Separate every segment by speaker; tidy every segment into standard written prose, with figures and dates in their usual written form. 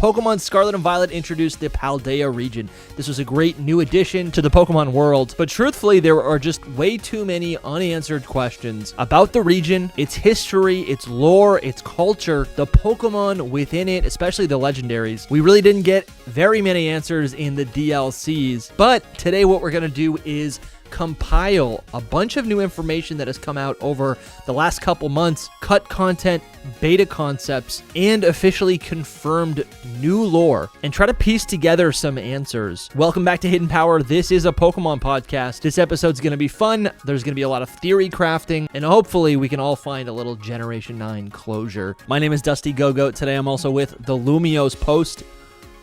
Speaker 1: Pokemon Scarlet and Violet introduced the Paldea region. This was a great new addition to the Pokemon world, but truthfully, there are just way too many unanswered questions about the region, its history, its lore, its culture, the Pokemon within it, especially the legendaries. We really didn't get very many answers in the DLCs, but today what we're going to do is compile a bunch of new information that has come out over the last couple months, cut content, beta concepts, and officially confirmed new lore, and try to piece together some answers. Welcome back to Hidden Power. This is a Pokemon podcast. This episode's going to be fun. There's going to be a lot of theory crafting, and hopefully we can all find a little Generation 9 closure. My name is DustyGogoat. Today I'm also with the LumiosePost.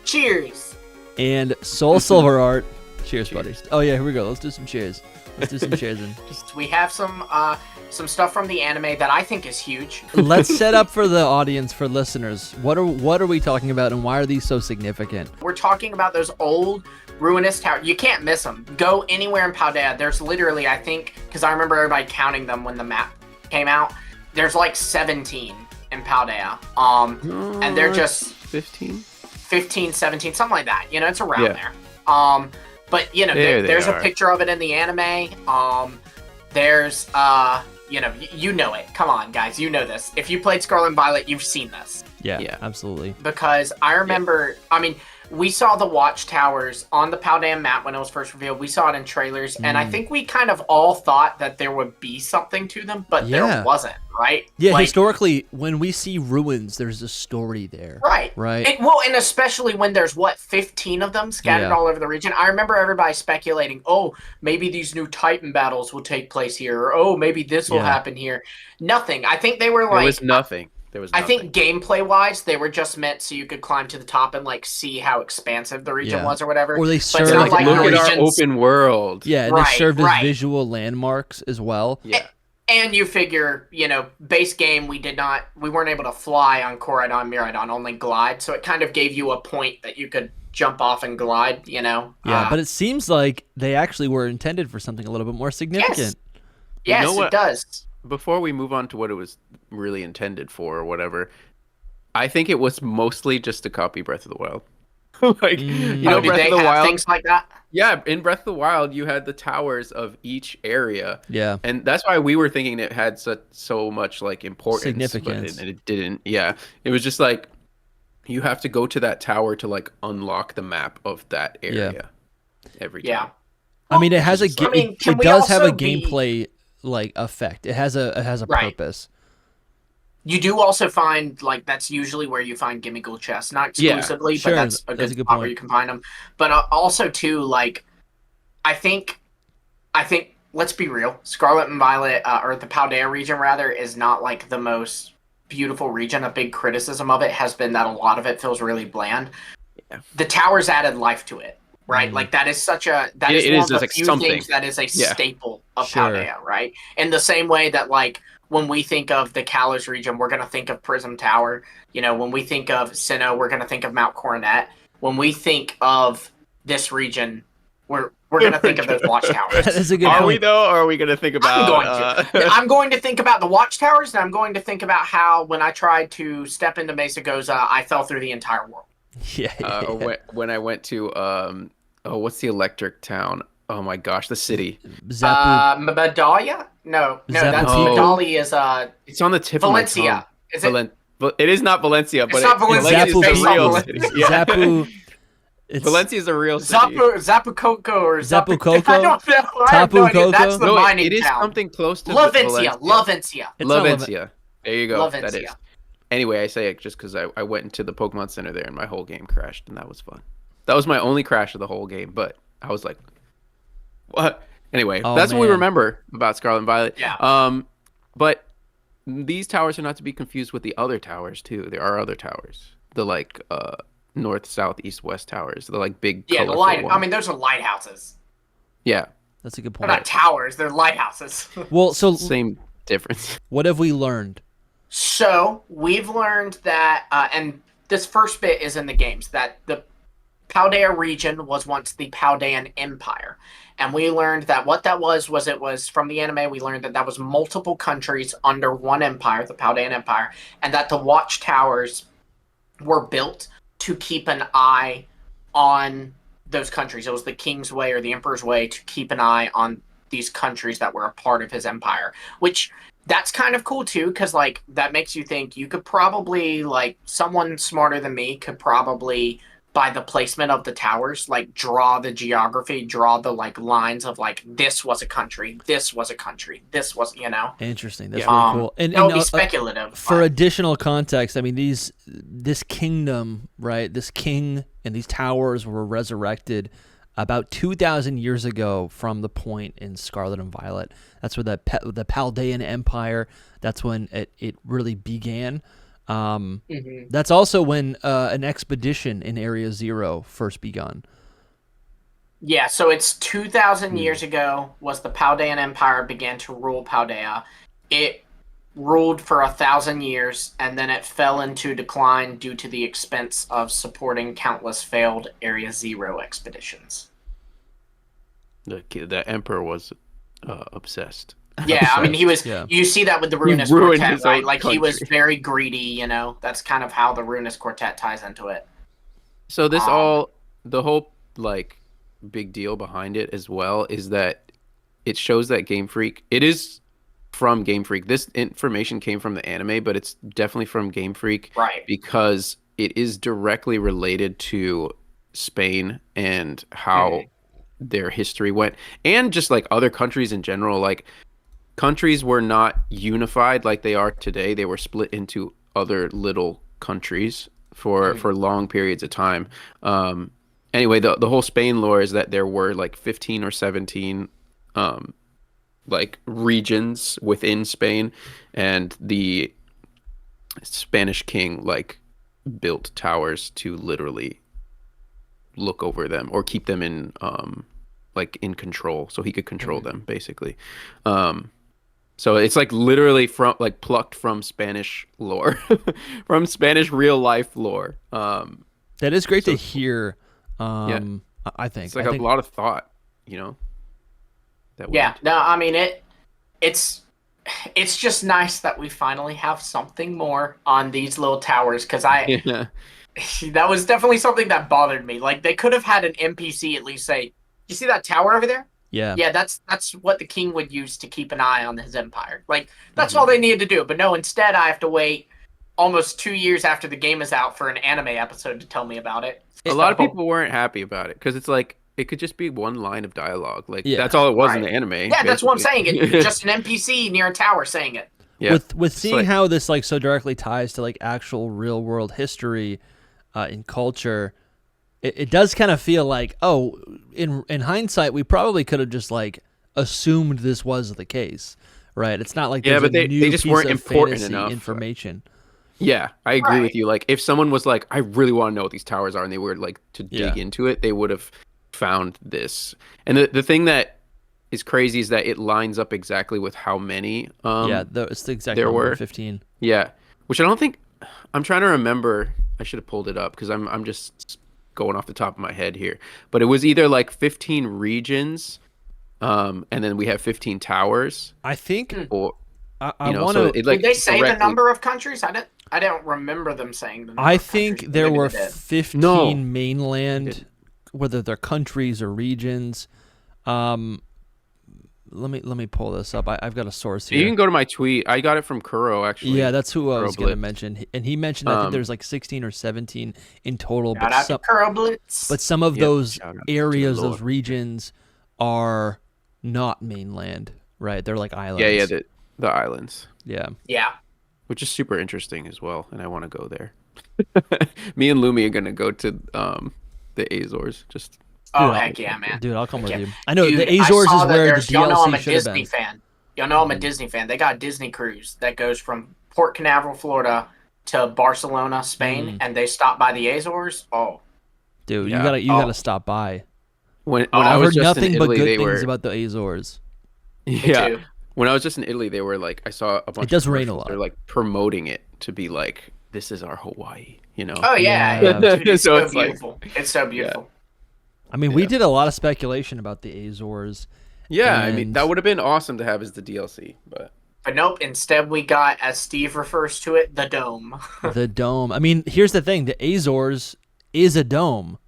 Speaker 2: Cheers.
Speaker 1: And SoulSilverArt. Cheers, buddies. Oh yeah, here we go. Let's do some cheers. Let's do some cheers.
Speaker 2: We have some stuff from the anime that I think is huge.
Speaker 1: Let's set up for the audience, for listeners. What are we talking about, and why are these so significant?
Speaker 2: We're talking about those old ruinous towers. You can't miss them. Go anywhere in Paldea. There's literally, I think, because I remember everybody counting them when the map came out. There's like 17 in Paldea. And they're just 15, 17, something like that. You know, it's around there. But, you know, there's a picture of it in the anime. There's, you know it. Come on, guys. You know this. If you played Scarlet and Violet, you've seen this.
Speaker 1: Yeah, absolutely.
Speaker 2: Because I remember, I mean, we saw the watchtowers on the Paldean map when it was first revealed. We saw it in trailers, and I think we kind of all thought that there would be something to them, but there wasn't, right?
Speaker 1: Yeah, like, historically, when we see ruins, there's a story there.
Speaker 2: Right. And especially when there's, 15 of them scattered all over the region. I remember everybody speculating, oh, maybe these new Titan battles will take place here, or oh, maybe this will happen here. Nothing. I think they were like...
Speaker 3: There was nothing.
Speaker 2: I think gameplay-wise, they were just meant so you could climb to the top and like see how expansive the region was or whatever.
Speaker 1: Or they served
Speaker 3: like look at our open world.
Speaker 1: Yeah, and they served as visual landmarks as well.
Speaker 3: Yeah.
Speaker 2: And you figure, base game, we weren't able to fly on Koraidon, Miraidon, only glide. So it kind of gave you a point that you could jump off and glide, Yeah,
Speaker 1: but it seems like they actually were intended for something a little bit more significant.
Speaker 2: Yes, it does.
Speaker 3: Before we move on to what it was really intended for or whatever, I think it was mostly just to copy Breath of the Wild.
Speaker 2: Breath of the Wild, things like that?
Speaker 3: Yeah, in Breath of the Wild, you had the towers of each area.
Speaker 1: Yeah.
Speaker 3: And that's why we were thinking it had so much like importance.
Speaker 1: Significance.
Speaker 3: But it didn't. Yeah. It was just like, you have to go to that tower to like unlock the map of that area every time.
Speaker 2: Yeah.
Speaker 1: I mean, it has it does have a gameplay like effect. It has a purpose.
Speaker 2: You do also find that's usually where you find Gimmighoul chests, not exclusively, but that's a good spot where you can find them. But also too, I think let's be real, Scarlet and Violet or the Paldea region rather is not like the most beautiful region. A big criticism of it has been that a lot of it feels really bland. Yeah. The towers added life to it. Right, like that is one of the few things that is a staple of Paldea, right? In the same way that when we think of the Kalos region, we're gonna think of Prism Tower. When we think of Sinnoh, we're gonna think of Mount Coronet. When we think of this region, we're gonna think of those watchtowers.
Speaker 1: That is a good
Speaker 3: point.
Speaker 1: Are
Speaker 3: we though, or are we gonna think about?
Speaker 2: I'm going to think about the watchtowers, and I'm going to think about how when I tried to step into Mesa Goza, I fell through the entire world.
Speaker 3: When I went to what's the electric town? Oh my gosh, the city.
Speaker 2: Medallia? No, that's Medallia is
Speaker 3: it's on the tip
Speaker 2: Valencia.
Speaker 3: of my tongue. Is it? It is not Valencia, but
Speaker 2: it's not Valencia.
Speaker 3: Valencia is a real city.
Speaker 1: Zapu.
Speaker 3: Valencia is a real city.
Speaker 2: Zapucoco or
Speaker 1: Zapucoco?
Speaker 2: I don't know.
Speaker 1: Tapu Coco?
Speaker 2: That's the mining
Speaker 3: it is
Speaker 2: town.
Speaker 3: something close to
Speaker 2: Lavencia.
Speaker 3: Lavencia. There you go.
Speaker 2: Lavencia.
Speaker 3: That is. Anyway, I say it just because I went into the Pokemon Center there and my whole game crashed, and that was fun. That was my only crash of the whole game, but I was like, what? Anyway, that's what we remember about Scarlet and Violet.
Speaker 2: Yeah.
Speaker 3: But these towers are not to be confused with the other towers, too. There are other towers. The, north, south, east, west towers. The, big colorful ones.
Speaker 2: I mean, those are lighthouses.
Speaker 3: Yeah.
Speaker 1: That's a good point.
Speaker 2: They're not towers. They're lighthouses.
Speaker 1: Well, so...
Speaker 3: Same difference.
Speaker 1: What have we learned?
Speaker 2: So, we've learned that, and this first bit is in the games, that the Paldea region was once the Paldean Empire. And we learned that what that was it was from the anime, we learned that was multiple countries under one empire, the Paldean Empire, and that the watchtowers were built to keep an eye on those countries. It was the king's way or the emperor's way to keep an eye on these countries that were a part of his empire, which that's kind of cool too, because like that makes you think you could probably, like, someone smarter than me could probably, by the placement of the towers, like draw the geography, draw the like lines of like this was a country, this was a country, this was, you know.
Speaker 1: Interesting. That's really cool.
Speaker 2: And that would be speculative.
Speaker 1: For additional context, I mean, this kingdom, right? This king and these towers were resurrected about 2,000 years ago from the point in Scarlet and Violet. That's where the Paldean Empire, that's when it really began. That's also when an expedition in Area Zero first begun.
Speaker 2: Yeah, so it's 2,000 years ago was the Paldean Empire began to rule Paldea. It ruled for 1,000 years, and then it fell into decline due to the expense of supporting countless failed Area Zero expeditions.
Speaker 3: The emperor was obsessed.
Speaker 2: Yeah, I mean, he was. Yeah. You see that with the Ruinous Quartet, right? Like country. He was very greedy. You know, that's kind of how the Ruinous Quartet ties into it.
Speaker 3: So this the whole like big deal behind it as well is that it shows that Game Freak. It is from Game Freak. This information came from the anime, but it's definitely from Game Freak,
Speaker 2: right?
Speaker 3: Because it is directly related to Spain and how their history went, and just like other countries in general. Like, countries were not unified like they are today. They were split into other little countries for long periods of time. Anyway, the whole Spain lore is that there were like 15 or 17 like regions within Spain, and the Spanish king like built towers to literally look over them or keep them in like in control, so he could control them basically. So it's like literally from like plucked from Spanish lore, from Spanish real life lore.
Speaker 1: That is great to hear. I think
Speaker 3: it's like a lot of thought, you know.
Speaker 2: No, I mean it's just nice that we finally have something more on these little towers, because that was definitely something that bothered me. Like, they could have had an NPC at least say, "You see that tower over there? Yeah, that's what the king would use to keep an eye on his empire." Like, that's all they needed to do. But no, instead I have to wait almost 2 years after the game is out for an anime episode to tell me about it.
Speaker 3: A lot of people weren't happy about it because it's like it could just be one line of dialogue. Like, that's all it was in the anime. Yeah,
Speaker 2: basically. That's what I'm saying. It's just an NPC near a tower saying it.
Speaker 1: Yeah. With seeing like, how this like so directly ties to like actual real world history in culture, it does kind of feel like, oh, in hindsight, we probably could have just like assumed this was the case, right? It's not like there's
Speaker 3: they just weren't important enough
Speaker 1: information.
Speaker 3: Yeah, I agree with you. Like, if someone was like, I really want to know what these towers are, and they were like to dig into it, they would have found this. And the thing that is crazy is that it lines up exactly with how many.
Speaker 1: It's the exact number, were 15.
Speaker 3: Yeah, which I don't think. I'm trying to remember. I should have pulled it up because I'm just going off the top of my head here. But it was either like 15 regions, and then we have 15 towers.
Speaker 1: I think.
Speaker 3: Or
Speaker 1: I want to.
Speaker 2: Did they say the number of countries? I don't remember them saying the number.
Speaker 1: I think there were 15 mainland, whether they're countries or regions. Let me pull this up. I've got a source here.
Speaker 3: You can go to my tweet. I got it from Kuro, actually.
Speaker 1: Yeah, that's who I was going to mention. And he mentioned I think there's like 16 or 17 in total. But some of those areas, those regions, are not mainland, right? They're like islands.
Speaker 3: Yeah, the islands.
Speaker 2: Yeah.
Speaker 3: Which is super interesting as well, and I want to go there. Me and Lumi are going to go to the Azores.
Speaker 2: Heck yeah, man.
Speaker 1: Dude, I'll come with you. I know the Azores is where the DLC
Speaker 2: y'all know I'm a
Speaker 1: should have
Speaker 2: Disney
Speaker 1: been.
Speaker 2: fan. Y'all know I'm a Disney fan. They got a Disney cruise that goes from Port Canaveral, Florida to Barcelona, Spain, and they stop by the Azores. Oh.
Speaker 1: Dude, you gotta stop by.
Speaker 3: When
Speaker 1: I
Speaker 3: was
Speaker 1: heard
Speaker 3: just
Speaker 1: nothing
Speaker 3: in
Speaker 1: but
Speaker 3: Italy,
Speaker 1: good things about the Azores.
Speaker 3: Yeah. When I was just in Italy, they were like, I saw a bunch.
Speaker 1: It does rain a lot.
Speaker 3: They're like promoting it to be like, this is our Hawaii, you know?
Speaker 2: Oh yeah. Dude, it's so beautiful. It's so beautiful.
Speaker 1: I mean, we did a lot of speculation about the Azores.
Speaker 3: Yeah, I mean, that would have been awesome to have as the DLC, but
Speaker 2: nope. Instead, we got, as Steve refers to it, the dome.
Speaker 1: The dome. I mean, here's the thing: the Azores is a dome.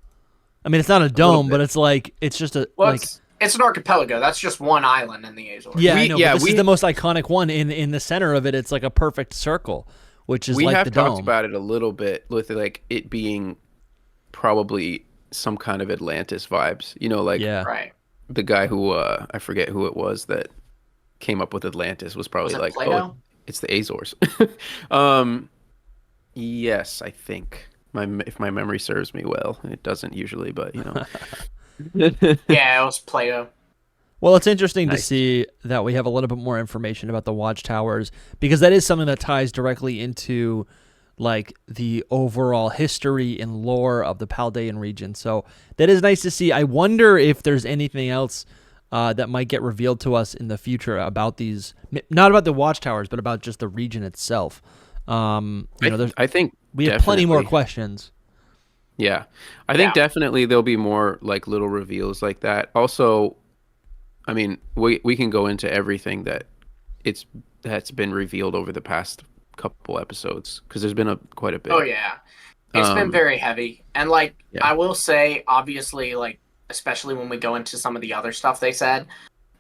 Speaker 1: I mean, it's not a dome, but it's like it's just a
Speaker 2: It's an archipelago. That's just one island in the Azores.
Speaker 1: Yeah, I know. But this is the most iconic one. In the center of it, it's like a perfect circle, which is like the dome. We have
Speaker 3: talked about it a little bit with like it being probably some kind of Atlantis vibes. You know, like
Speaker 2: right.
Speaker 3: The guy who I forget who it was that came up with Atlantis was probably like,
Speaker 2: Plato?
Speaker 3: oh, it's the Azores. Yes, I think if my memory serves me well. It doesn't usually, but you know.
Speaker 2: Yeah, it was Plato.
Speaker 1: Well, it's interesting to see that we have a little bit more information about the watchtowers, because that is something that ties directly into like the overall history and lore of the Paldean region. So that is nice to see. I wonder if there's anything else that might get revealed to us in the future about these, not about the watchtowers, but about just the region itself. I think we have plenty more questions.
Speaker 3: Yeah, I think definitely there'll be more like little reveals like that. Also, I mean, we can go into everything that's been revealed over the past couple episodes, because there's been quite a bit.
Speaker 2: Oh yeah, it's been very heavy, and like I will say, obviously, like especially when we go into some of the other stuff they said,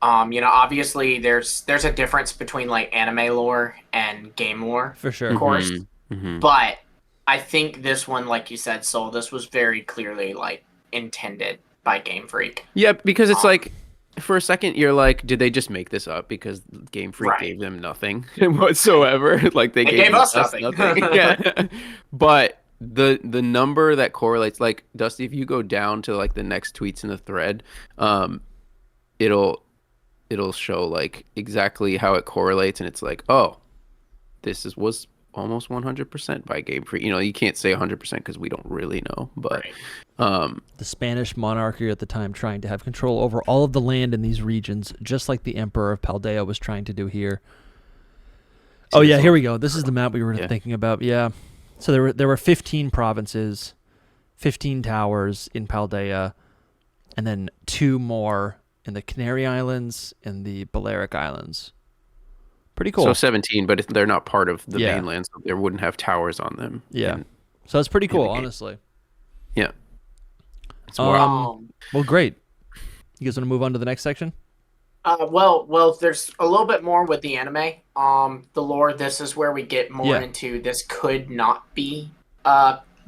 Speaker 2: obviously there's a difference between like anime lore and game lore,
Speaker 1: for sure,
Speaker 2: of course,
Speaker 3: mm-hmm.
Speaker 2: But I think this one, like you said, Soul, this was very clearly like intended by Game Freak.
Speaker 3: Yeah, because it's like, for a second you're like, did they just make this up because Game Freak gave them nothing whatsoever? Like they gave us nothing. Yeah. But the number that correlates, like Dusty, if you go down to like the next tweets in the thread, it'll show like exactly how it correlates, and it's like, oh, this was almost 100% by Game Freak. You know, you can't say 100% because we don't really know, but
Speaker 1: the Spanish monarchy at the time trying to have control over all of the land in these regions, just like the Emperor of Paldea was trying to do here. Oh yeah, here we go. This is the map we were thinking about. Yeah, so there were 15 provinces, 15 towers in Paldea, and then 2 more in the Canary Islands and the Balearic Islands. Pretty cool.
Speaker 3: So 17, but they're not part of the mainland, so they wouldn't have towers on them.
Speaker 1: Yeah. So it's pretty cool, honestly.
Speaker 3: Yeah.
Speaker 1: Well, great. You guys want to move on to the next section?
Speaker 2: Well, there's a little bit more with the anime. The lore, this is where we get more into this could not be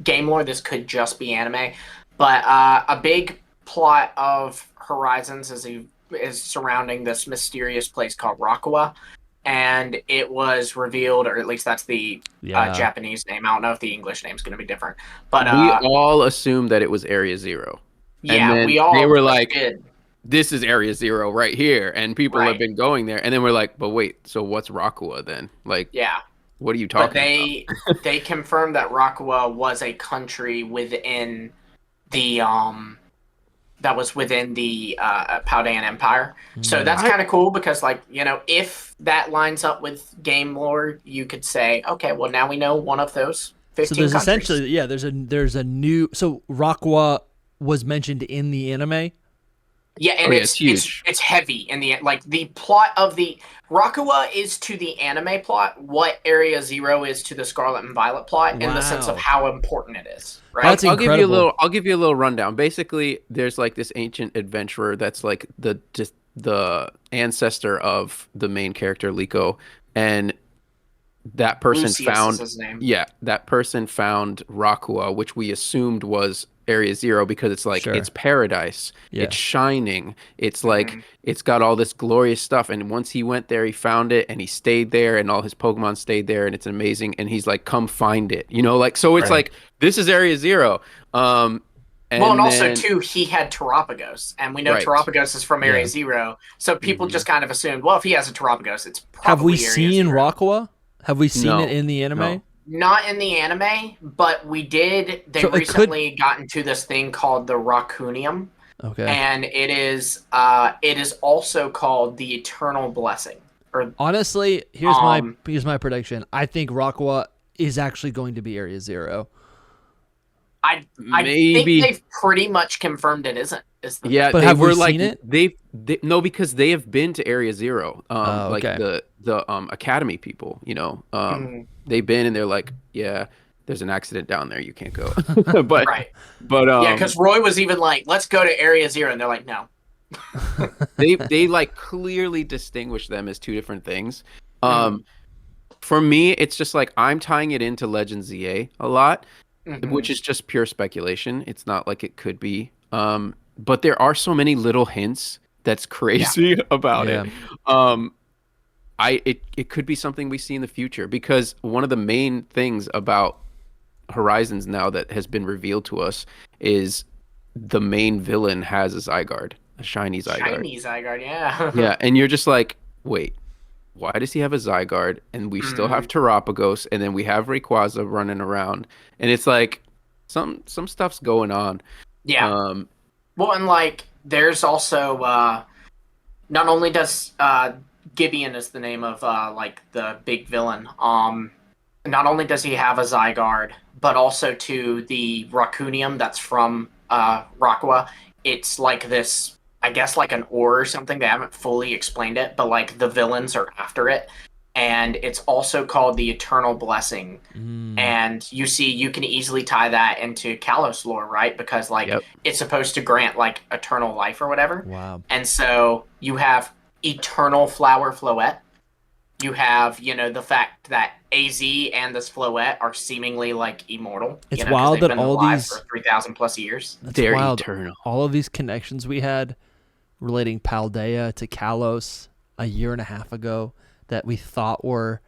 Speaker 2: game lore. This could just be anime. But a big plot of Horizons is surrounding this mysterious place called Rakua. And it was revealed, or at least that's the Japanese name. I don't know if the English name is going to be different. But
Speaker 3: we all assumed that it was Area Zero.
Speaker 2: Yeah,
Speaker 3: and
Speaker 2: we all.
Speaker 3: They were like, "This is Area Zero right here," and people have been going there. And then we're like, "But wait, so what's Rakua then? Like, what are you talking
Speaker 2: about?" They confirmed that Rakua was a country within the that was within the Paldean Empire. So that's kind of cool because, like, if that lines up with game lore, you could say, okay, well, now we know one of those 15
Speaker 1: So there's
Speaker 2: countries.
Speaker 1: essentially, there's a new... So Rakua was mentioned in the anime?
Speaker 2: Yeah, and it's huge. It's heavy in the like the plot of the Rakua is to the anime plot what Area Zero is to the Scarlet and Violet plot in the sense of how important it is. Right?
Speaker 1: That's incredible.
Speaker 3: I'll give you a little rundown. Basically, there's like this ancient adventurer that's like the ancestor of the main character Liko, and that person
Speaker 2: Lucius is his name.
Speaker 3: That person found Rakua, which we assumed was Area Zero because it's like it's paradise, it's shining, it's like it's got all this glorious stuff. And once he went there, he found it, and he stayed there, and all his Pokemon stayed there, and it's amazing. And he's like, "Come find it," like so. It's like this is Area Zero. And
Speaker 2: also too, he had Terapagos, and we know Terapagos is from Area Zero, so people just kind of assumed, well, if he has a Terapagos, it's probably
Speaker 1: Have we
Speaker 2: Area
Speaker 1: seen
Speaker 2: Zero.
Speaker 1: Rakua? Have we seen it in the anime?
Speaker 3: No.
Speaker 2: Not in the anime, but we did. They recently got into this thing called the Raccoonium.
Speaker 1: Okay.
Speaker 2: And it is also called the Eternal Blessing.
Speaker 1: Honestly, here's my prediction. I think Rakua is actually going to be Area Zero.
Speaker 2: I think they've pretty much confirmed it isn't.
Speaker 1: But have we seen it?
Speaker 3: No, because they have been to Area Zero. Like the Academy people, they've been and they're like, there's an accident down there, you can't go. But
Speaker 2: right.
Speaker 3: But
Speaker 2: yeah, because Roy was even like, let's go to Area Zero, and they're like, no.
Speaker 3: they like clearly distinguish them as two different things. For me, it's just like I'm tying it into Legend ZA a lot, which is just pure speculation. It's not like it could be. But there are so many little hints that's crazy about it. It could be something we see in the future, because one of the main things about Horizons now that has been revealed to us is the main villain has a Zygarde, a shiny Zygarde.
Speaker 2: Shiny Zygarde, yeah.
Speaker 3: Yeah, and you're just like, wait, why does he have a Zygarde? And we still have Terapagos, and then we have Rayquaza running around, and it's like some stuff's going on.
Speaker 2: Yeah. Well, and like there's also not only does Gibeon is the name of like the big villain. Not only does he have a Zygarde, but also to the Raccoonium that's from Rockwa. It's like this, I guess, like an ore or something. They haven't fully explained it, but like the villains are after it. And it's also called the Eternal Blessing. And you can easily tie that into Kalos lore, right? Because like it's supposed to grant like eternal life or whatever.
Speaker 1: Wow.
Speaker 2: And so you have Eternal Flower Floette. You have, the fact that AZ and this Floette are seemingly like immortal.
Speaker 1: It's wild that all these
Speaker 2: for 3,000 plus years.
Speaker 3: They're wild. Eternal.
Speaker 1: All of these connections we had relating Paldea to Kalos a year and a half ago that we thought were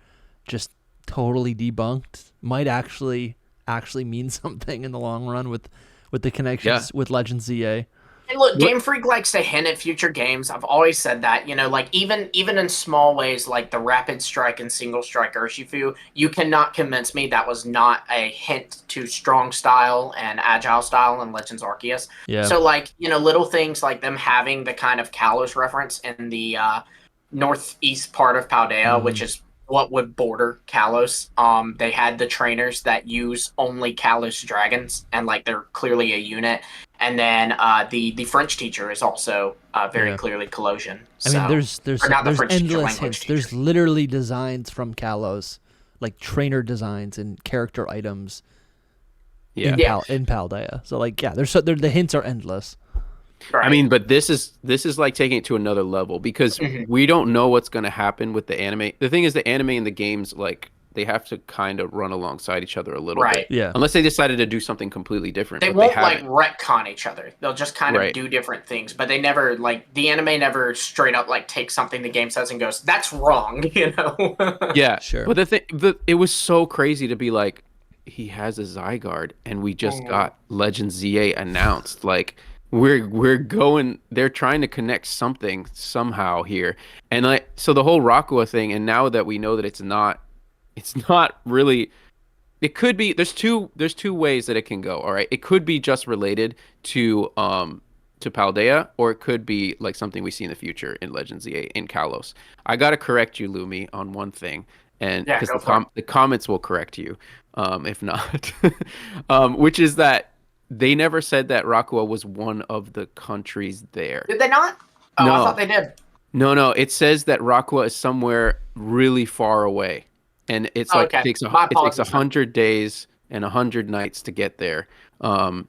Speaker 1: just totally debunked might actually mean something in the long run with the connections with Legend ZA.
Speaker 2: And look, Game Freak likes to hint at future games. I've always said that, like even in small ways, like the Rapid Strike and Single Strike Urshifu, you cannot convince me that was not a hint to strong style and agile style in Legends Arceus.
Speaker 1: Yeah.
Speaker 2: So like, little things like them having the kind of Kalos reference in the northeast part of Paldea, which is what would border Kalos. They had the trainers that use only Kalos dragons, and like they're clearly a unit. And then the French teacher is also very clearly Kalosian.
Speaker 1: I mean, there's endless hints.
Speaker 2: Teacher.
Speaker 1: There's literally designs from Kalos, like trainer designs and character items. In Paldea. So like, the hints are endless.
Speaker 2: Right.
Speaker 3: I mean, but this is like taking it to another level, because we don't know what's going to happen with the anime. The thing is, the anime and the games, like, they have to kind of run alongside each other a little bit.
Speaker 1: Yeah.
Speaker 3: Unless they decided to do something completely different.
Speaker 2: They won't like retcon each other. They'll just kind of do different things, but they never the anime never straight up like takes something the game says and goes, that's wrong,
Speaker 3: Yeah,
Speaker 1: sure.
Speaker 3: But it was so crazy to be like, he has a Zygarde, and we just got Legend ZA announced. Like, we're going, they're trying to connect something somehow here. And like, so the whole Rockwa thing, and now that we know that it's not really, it could be, there's two ways that it can go. All right. It could be just related to Paldea, or it could be like something we see in the future in Legends ZA in Kalos. I got to correct you, Lumi, on one thing. And because the comments will correct you, if not, which is that they never said that Rockwa was one of the countries there.
Speaker 2: Did they not? Oh, no. I thought they did.
Speaker 3: No. It says that Rockwa is somewhere really far away, and it's it takes 100 days and 100 nights to get there.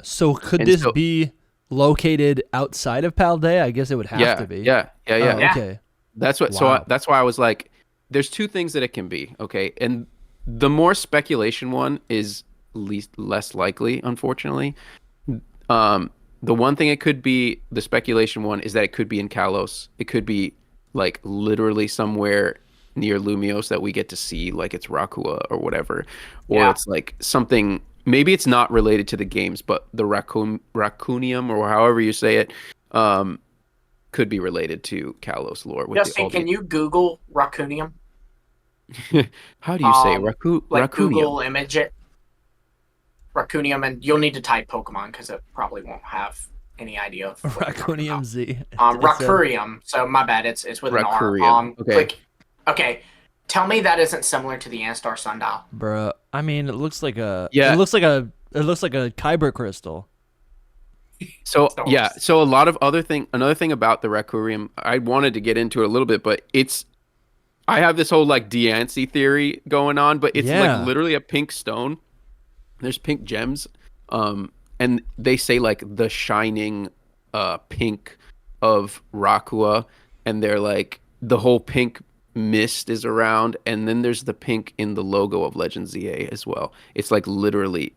Speaker 1: So could this be located outside of Paldea? I guess it would have to be.
Speaker 3: Yeah.
Speaker 1: Oh, okay.
Speaker 3: That's what. Wow. So that's why I was like, there's two things that it can be. Okay, and the more speculation one is less likely, unfortunately. The one thing it could be, the speculation one, is that it could be in Kalos. It could be like literally somewhere near Lumiose that we get to see, like it's Rockwa or whatever, or it's like something. Maybe it's not related to the games, but the Raccoonium, or however you say it, could be related to Kalos lore.
Speaker 2: Justin, can you Google Raccoonium?
Speaker 3: How do you say Raccoonium?
Speaker 2: Google image it. Raccoonium, and you'll need to type Pokemon because it probably won't have any idea of
Speaker 1: Raccoonium Z.
Speaker 2: Raccoonium. So my bad. It's with an R. Okay. Tell me that isn't similar to the Anstar Sundial.
Speaker 1: Bruh, I mean, it looks like a Kyber crystal.
Speaker 3: So so a lot of another thing about the Raccoonium, I wanted to get into it a little bit, but I have this whole like Diancie theory going on, but it's like literally a pink stone. There's pink gems, and they say like the shining pink of Rakua, and they're like the whole pink mist is around, and then there's the pink in the logo of Legend ZA as well. It's like literally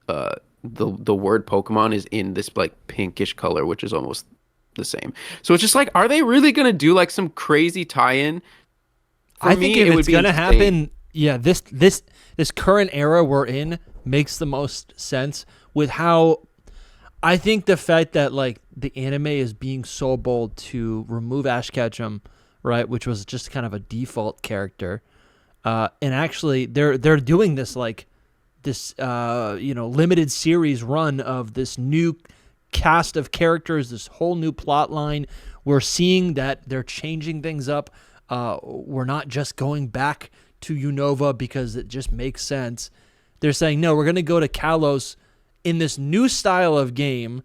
Speaker 3: the word Pokemon is in this like pinkish color, which is almost the same. So it's just like, are they really gonna do like some crazy tie-in?
Speaker 1: I think if it's gonna happen, yeah, this current era we're in makes the most sense with how I think the fact that like the anime is being so bold to remove Ash Ketchum, right, which was just kind of a default character, and actually they're doing this like this limited series run of this new cast of characters, this whole new plot line. We're seeing that they're changing things up. We're not just going back to Unova because it just makes sense. They're saying, no, we're going to go to Kalos in this new style of game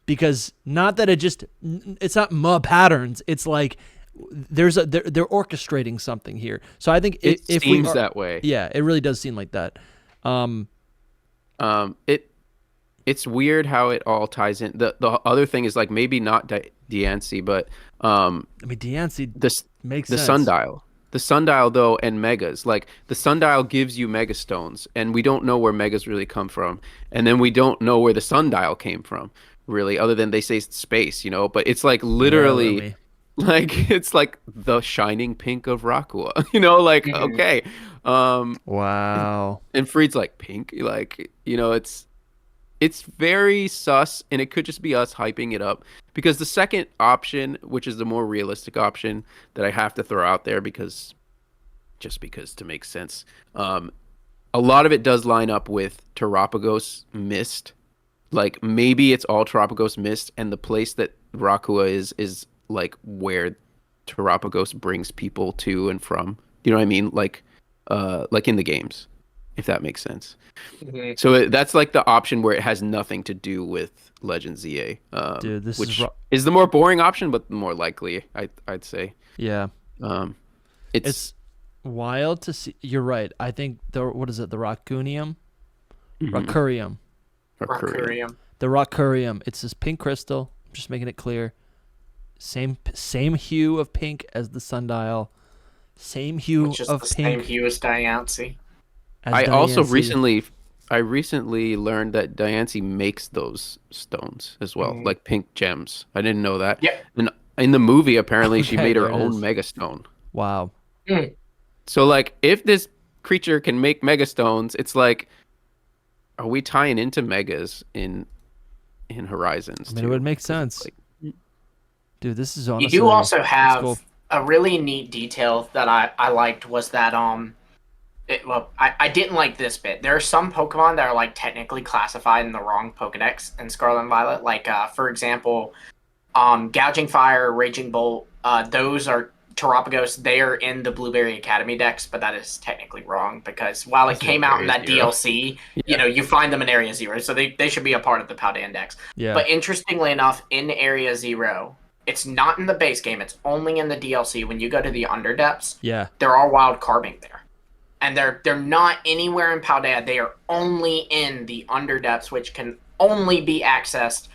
Speaker 1: because not that it's not patterns. It's like they're orchestrating something here. So I think
Speaker 3: it seems that way.
Speaker 1: Yeah, it really does seem like that.
Speaker 3: It's weird how it all ties in. The other thing is like maybe not Diancie, but
Speaker 1: Diancie makes sense.
Speaker 3: Sundial. The Sundial though, and Megas. Like the Sundial gives you Mega Stones, and we don't know where Megas really come from, and then we don't know where the Sundial came from, really, other than they say space, But it's like literally, like it's like the shining pink of Rakua, Like okay,
Speaker 1: wow.
Speaker 3: And Freed's like pink, like It's very sus, and it could just be us hyping it up. Because the second option, which is the more realistic option that I have to throw out there because to make sense, a lot of it does line up with Terapagos Mist. Like, maybe it's all Terapagos Mist, and the place that Rakua is like where Terapagos brings people to and from. You know what I mean? Like in the games, if that makes sense. Mm-hmm. So that's like the option where it has nothing to do with Legend ZA.
Speaker 1: Dude, this
Speaker 3: is the more boring option, but the more likely, I'd say.
Speaker 1: Yeah. It's wild to see. You're right. I think the Raccoonium? Mm-hmm. Racurium. The Racurium. It's this pink crystal. I'm just making it clear. Same hue of pink as the Sundial. Same hue
Speaker 2: Which is
Speaker 1: of
Speaker 2: the
Speaker 1: pink.
Speaker 2: Same hue as Diancie.
Speaker 3: I recently learned that Diancie makes those stones as well, like pink gems. I didn't know that.
Speaker 2: Yeah.
Speaker 3: And in the movie, apparently, she made her own Mega Stone.
Speaker 1: Wow.
Speaker 2: Mm.
Speaker 3: So, like, if this creature can make Mega Stones, it's like, are we tying into Megas in Horizons?
Speaker 1: I mean, it would make sense. Like, dude, this is honestly...
Speaker 2: You do also have a really neat detail that I liked was that... I didn't like this bit. There are some Pokemon that are like technically classified in the wrong Pokedex in Scarlet and Violet. Like, for example, Gouging Fire, Raging Bolt, those are Terapagos. They are in the Blueberry Academy Dex, but that is technically wrong because while it came out in that DLC, you find them in Area 0, so they should be a part of the Paldean Dex.
Speaker 1: Yeah.
Speaker 2: But interestingly enough, in Area 0, it's not in the base game. It's only in the DLC. When you go to the Underdepths, there are wild carbing there. And they're not anywhere in Paldea. They are only in the Underdepths, which can only be accessed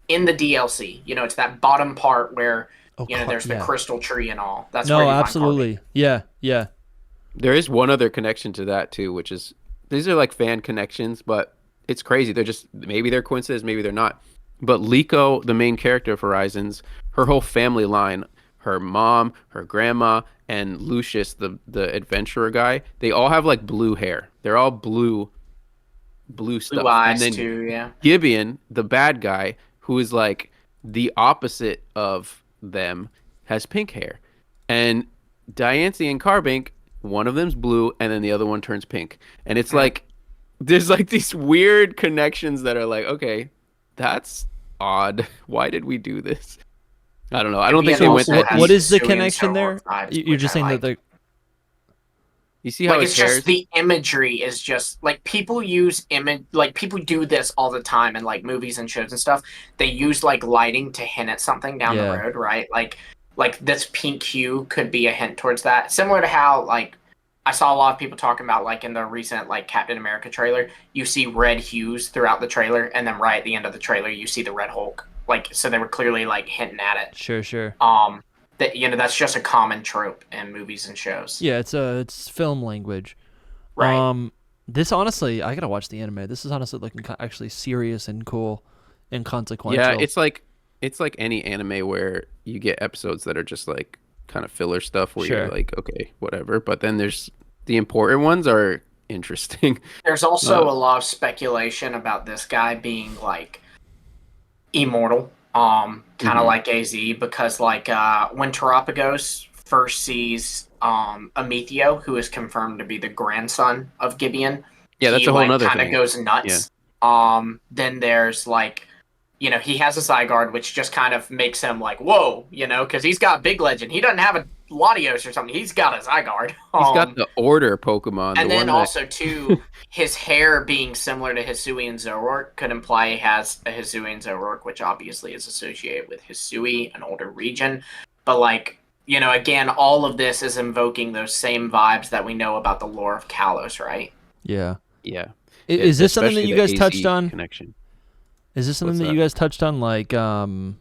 Speaker 2: in the DLC. It's that bottom part where there's the crystal tree and all. That's where you
Speaker 1: absolutely.
Speaker 2: Find
Speaker 1: yeah.
Speaker 3: There is one other connection to that too, which is these are like fan connections, but it's crazy. They're just maybe they're coincidences, maybe they're not. But Liko, the main character of Horizons, her whole family line, her mom, her grandma, and Lucius, the adventurer guy, they all have like blue hair. They're all blue stuff.
Speaker 2: Blue eyes
Speaker 3: and then
Speaker 2: too, yeah.
Speaker 3: Gibeon, the bad guy, who is like the opposite of them, has pink hair. And Diancie and Carbink, one of them's blue, and then the other one turns pink. And it's like there's like these weird connections that are like, okay, that's odd. Why did we do this? I don't know. I don't think they went that.
Speaker 1: What is the connection there? You're just saying that
Speaker 3: you see how
Speaker 2: it's just the imagery is just like people use image, like people do this all the time in like movies and shows and stuff. They use like lighting to hint at something down the road, right? Like this pink hue could be a hint towards that. Similar to how like I saw a lot of people talking about, like, in the recent, like, Captain America trailer, you see red hues throughout the trailer, and then right at the end of the trailer, you see the Red Hulk. Like, so they were clearly, like, hinting at it.
Speaker 1: Sure.
Speaker 2: That, you know, that's just a common trope in movies and shows.
Speaker 1: Yeah, it's film language.
Speaker 2: Right.
Speaker 1: This, honestly, I gotta watch the anime. This is honestly looking actually serious and cool and consequential.
Speaker 3: Yeah, it's like any anime where you get episodes that are just like kind of filler stuff where you're like, okay, whatever. But then there's the important ones are interesting.
Speaker 2: There's also a lot of speculation about this guy being like immortal, kind of like AZ, because like when Terapagos first sees Amethio, who is confirmed to be the grandson of Gibeon,
Speaker 3: that's a whole other thing.
Speaker 2: Kind of goes nuts. Yeah. Then there's like, you know, he has a Zygarde, which just kind of makes him like, whoa, you know, because he's got Big Legend. He doesn't have a Latios or something. He's got a Zygarde.
Speaker 3: He's got the Order Pokemon.
Speaker 2: And then also, too, his hair being similar to Hisuian Zoroark could imply he has a Hisuian Zoroark, which obviously is associated with Hisui, an older region. But, like, you know, again, all of this is invoking those same vibes that we know about the lore of Kalos, right?
Speaker 1: Yeah.
Speaker 3: Yeah.
Speaker 1: Is this something that you guys touched on?
Speaker 3: Connection.
Speaker 1: Is this something that you guys touched on? Like you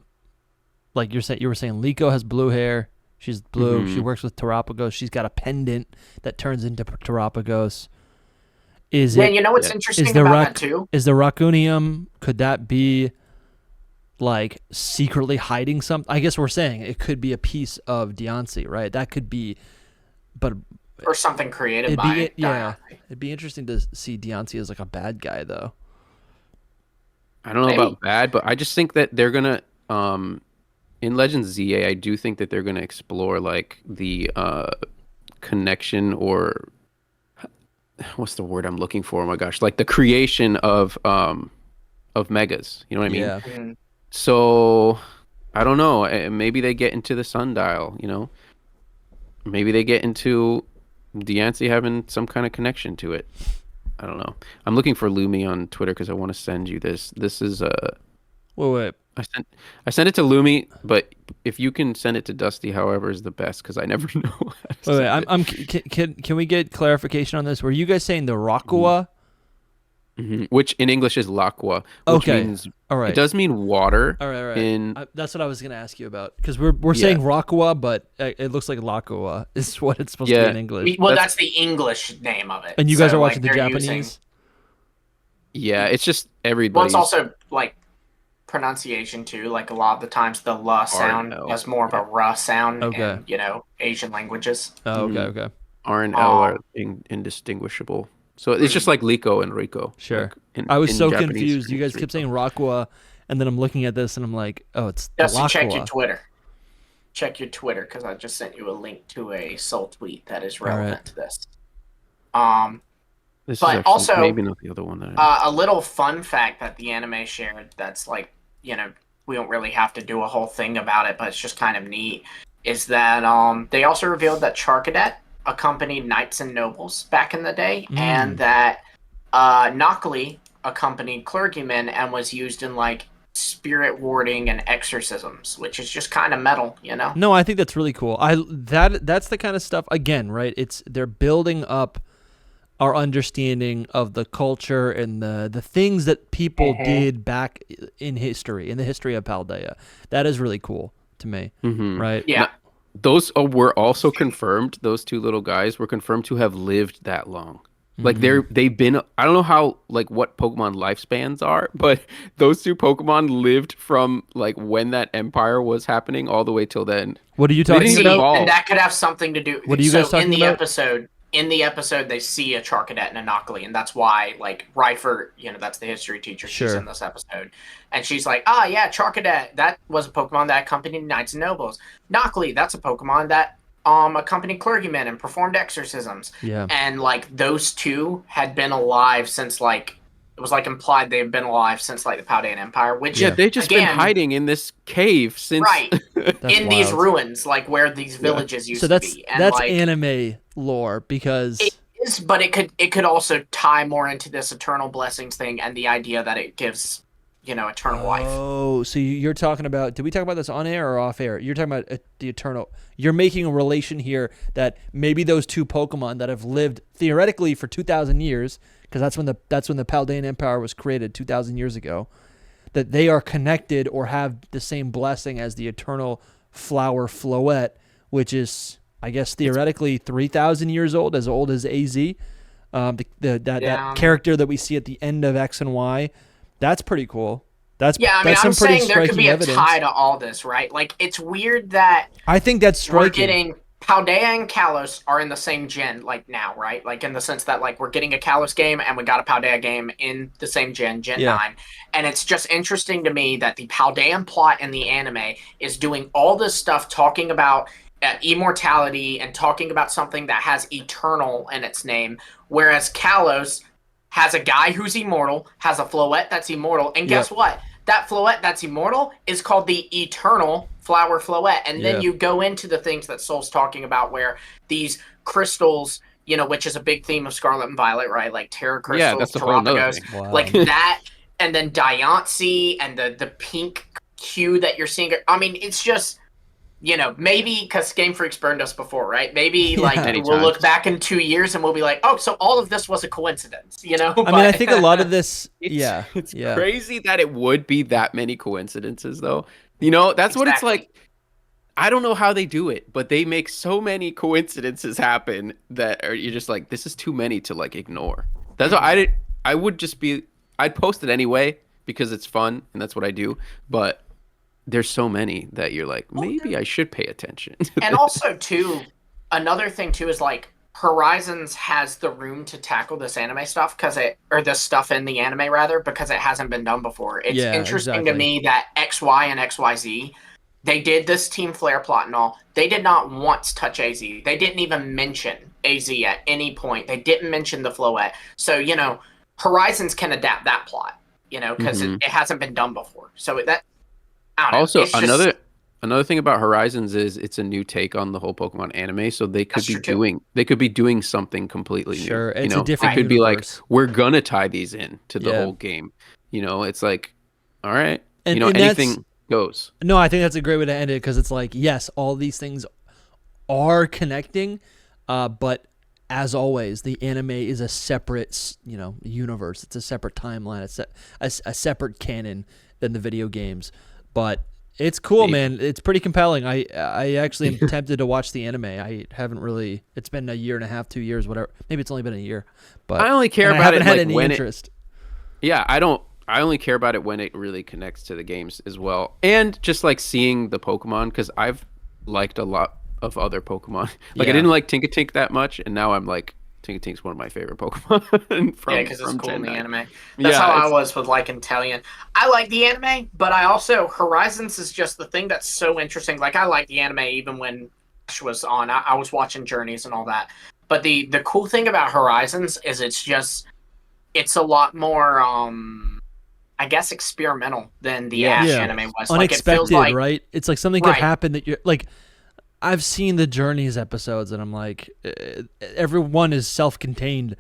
Speaker 1: were saying, Liko has blue hair. She's blue. She works with Terapagos. She's got a pendant that turns into Terapagos. You
Speaker 2: know what's interesting about that too?
Speaker 1: Is the Raccoonium, could that be like secretly hiding something? I guess we're saying it could be a piece of Diancie, right? That could be, but
Speaker 2: or something created by it.
Speaker 1: Yeah, it'd be interesting to see Diancie as like a bad guy, though.
Speaker 3: I don't know about bad, but I just think that they're gonna in Legends ZA, I do think that they're gonna explore like the connection, or what's the word I'm looking for? Oh my gosh, like the creation of megas. You know what I mean?
Speaker 1: Yeah.
Speaker 2: Mm-hmm.
Speaker 3: So I don't know. Maybe they get into the sundial. You know, maybe they get into Diancie having some kind of connection to it. I don't know. I'm looking for Lumi on Twitter because I want to send you this. This is
Speaker 1: Wait.
Speaker 3: I sent it to Lumi, but if you can send it to Dusty, however, is the best because I never know.
Speaker 1: Can we get clarification on this? Were you guys saying the Rakua?
Speaker 3: Which in English is Lakwa. Which means,
Speaker 1: all right.
Speaker 3: It does mean water.
Speaker 1: All right. That's what I was going to ask you about, because we're saying Rakua, but it looks like Lakua is what it's supposed to be in English.
Speaker 2: That's the English name of it.
Speaker 1: And you guys are watching the Japanese?
Speaker 3: Yeah, it's just everybody.
Speaker 2: Well, it's also like pronunciation too. Like a lot of the times the la sound has more of a ra sound in, you know, Asian languages.
Speaker 1: Oh, okay.
Speaker 3: R and L are indistinguishable. So it's just like Liko and Rico.
Speaker 1: Sure.
Speaker 3: Like
Speaker 1: I was so confused. You guys kept saying Rakua, and then I'm looking at this and I'm like, oh, it's
Speaker 2: Dusty,
Speaker 1: Lakua.
Speaker 2: check your Twitter. Check your Twitter, because I just sent you a link to a Soul tweet that is relevant to this.
Speaker 3: This
Speaker 2: but
Speaker 3: is actually,
Speaker 2: also
Speaker 3: maybe not the other one.
Speaker 2: A little fun fact that the anime shared that's like, you know, we don't really have to do a whole thing about it, but it's just kind of neat, is that they also revealed that Charcadet accompanied knights and nobles back in the day, and that Knockly accompanied clergymen and was used in like spirit warding and exorcisms, which is just kind of metal, you know?
Speaker 1: No, I think that's really cool. That's the kind of stuff, again, right? They're building up our understanding of the culture and the things that people did back in the history of Paldea. That is really cool to me, right?
Speaker 2: Yeah.
Speaker 3: Those were also confirmed. Those two little guys were confirmed to have lived that long. Like they've been. I don't know how what Pokemon lifespans are, but those two Pokemon lived from like when that empire was happening all the way till then.
Speaker 1: What are you talking about?
Speaker 2: And that could have something to do.
Speaker 1: What are you guys talking about?
Speaker 2: In the episode, they see a Charcadet and a Knockly, and that's why, like, Ryford, you know, that's the history teacher. She's in this episode. And she's like, Charcadet, that was a Pokemon that accompanied knights and nobles. Knockly, that's a Pokemon that accompanied clergymen and performed exorcisms.
Speaker 1: Yeah.
Speaker 2: And, like, those two had been alive since, like, it was, like, implied they had been alive since, like, the Paldean Empire, which,
Speaker 3: they've just been hiding in this cave since...
Speaker 2: Right. in these ruins, like, where these villages used to be.
Speaker 1: And that's like, anime lore, because...
Speaker 2: It is, but it could also tie more into this eternal blessings thing and the idea that it gives eternal life.
Speaker 1: Oh, so you're talking about, did we talk about this on air or off air? You're talking about the eternal, you're making a relation here that maybe those two Pokemon that have lived theoretically for 2,000 years, because that's when the Paldean Empire was created 2,000 years ago, that they are connected or have the same blessing as the eternal flower Floette, which is, I guess, theoretically 3,000 years old as AZ. That character that we see at the end of X and Y. That's pretty cool. I'm
Speaker 2: saying there could be a tie to all this, right? Like, it's weird that
Speaker 1: I think that's striking.
Speaker 2: We're getting Paldea and Kalos are in the same gen, like, now, right? Like, in the sense that, like, we're getting a Kalos game and we got a Paldea game in the same gen 9. And it's just interesting to me that the Paldean plot in the anime is doing all this stuff talking about immortality and talking about something that has eternal in its name, whereas Kalos has a guy who's immortal, has a Floette that's immortal, and guess what? That Floette that's immortal is called the Eternal Flower Floette. And then you go into the things that Soul's talking about, where these crystals, which is a big theme of Scarlet and Violet, right? Like Terra crystals,
Speaker 3: that's a whole other thing.
Speaker 2: Wow. Like that, and then Diancie and the pink hue that you're seeing. I mean, it's just, maybe because Game Freak's burned us before, right? Maybe we'll look back in 2 years and we'll be like, oh, so all of this was a coincidence,
Speaker 1: I mean, I think a lot of this,
Speaker 3: it's crazy that it would be that many coincidences, though. That's what it's like. I don't know how they do it, but they make so many coincidences happen that you're just like, this is too many to like ignore. That's why I'd post it anyway because it's fun and that's what I do, but there's so many that you're like, maybe I should pay attention.
Speaker 2: And also, too, another thing, too, is like Horizons has the room to tackle this anime stuff or this stuff in the anime, rather, because it hasn't been done before. It's interesting to me that XY and XYZ, they did this Team Flare plot and all. They did not once touch AZ. They didn't even mention AZ at any point. They didn't mention the Floette. So, Horizons can adapt that plot, because it hasn't been done before. So that...
Speaker 3: Also, another thing about Horizons is it's a new take on the whole Pokemon anime, so they could be doing something completely new.
Speaker 1: Sure, it's a different.
Speaker 3: It could be like, we're gonna tie these in to the whole game. It's like, all right, and anything goes.
Speaker 1: No, I think that's a great way to end it, because it's like, yes, all these things are connecting, but as always, the anime is a separate, universe. It's a separate timeline. It's a separate canon than the video games. But it's cool, man. It's pretty compelling. I actually am tempted to watch the anime. I haven't really. It's been a year and a half, 2 years, whatever. Maybe it's only been a year. But
Speaker 3: I only care about it
Speaker 1: like when interest.
Speaker 3: I don't. I only care about it when it really connects to the games as well, and just like seeing the Pokemon, because I've liked a lot of other Pokemon. Like I didn't like Tinkatink that much, and now I'm like, Tinkatink's one of my favorite Pokemon.
Speaker 2: Because it's cool in the anime. That's how I was with like Inteleon. I like the anime, but I also, Horizons is just the thing that's so interesting. Like, I like the anime even when Ash was on. I was watching Journeys and all that. But the cool thing about Horizons is it's a lot more, I guess, experimental than the Ash anime was.
Speaker 1: Unexpected,
Speaker 2: like, it feels like,
Speaker 1: right? It's like something could happen that you're like... I've seen the Journeys episodes, and I'm like, everyone is self-contained,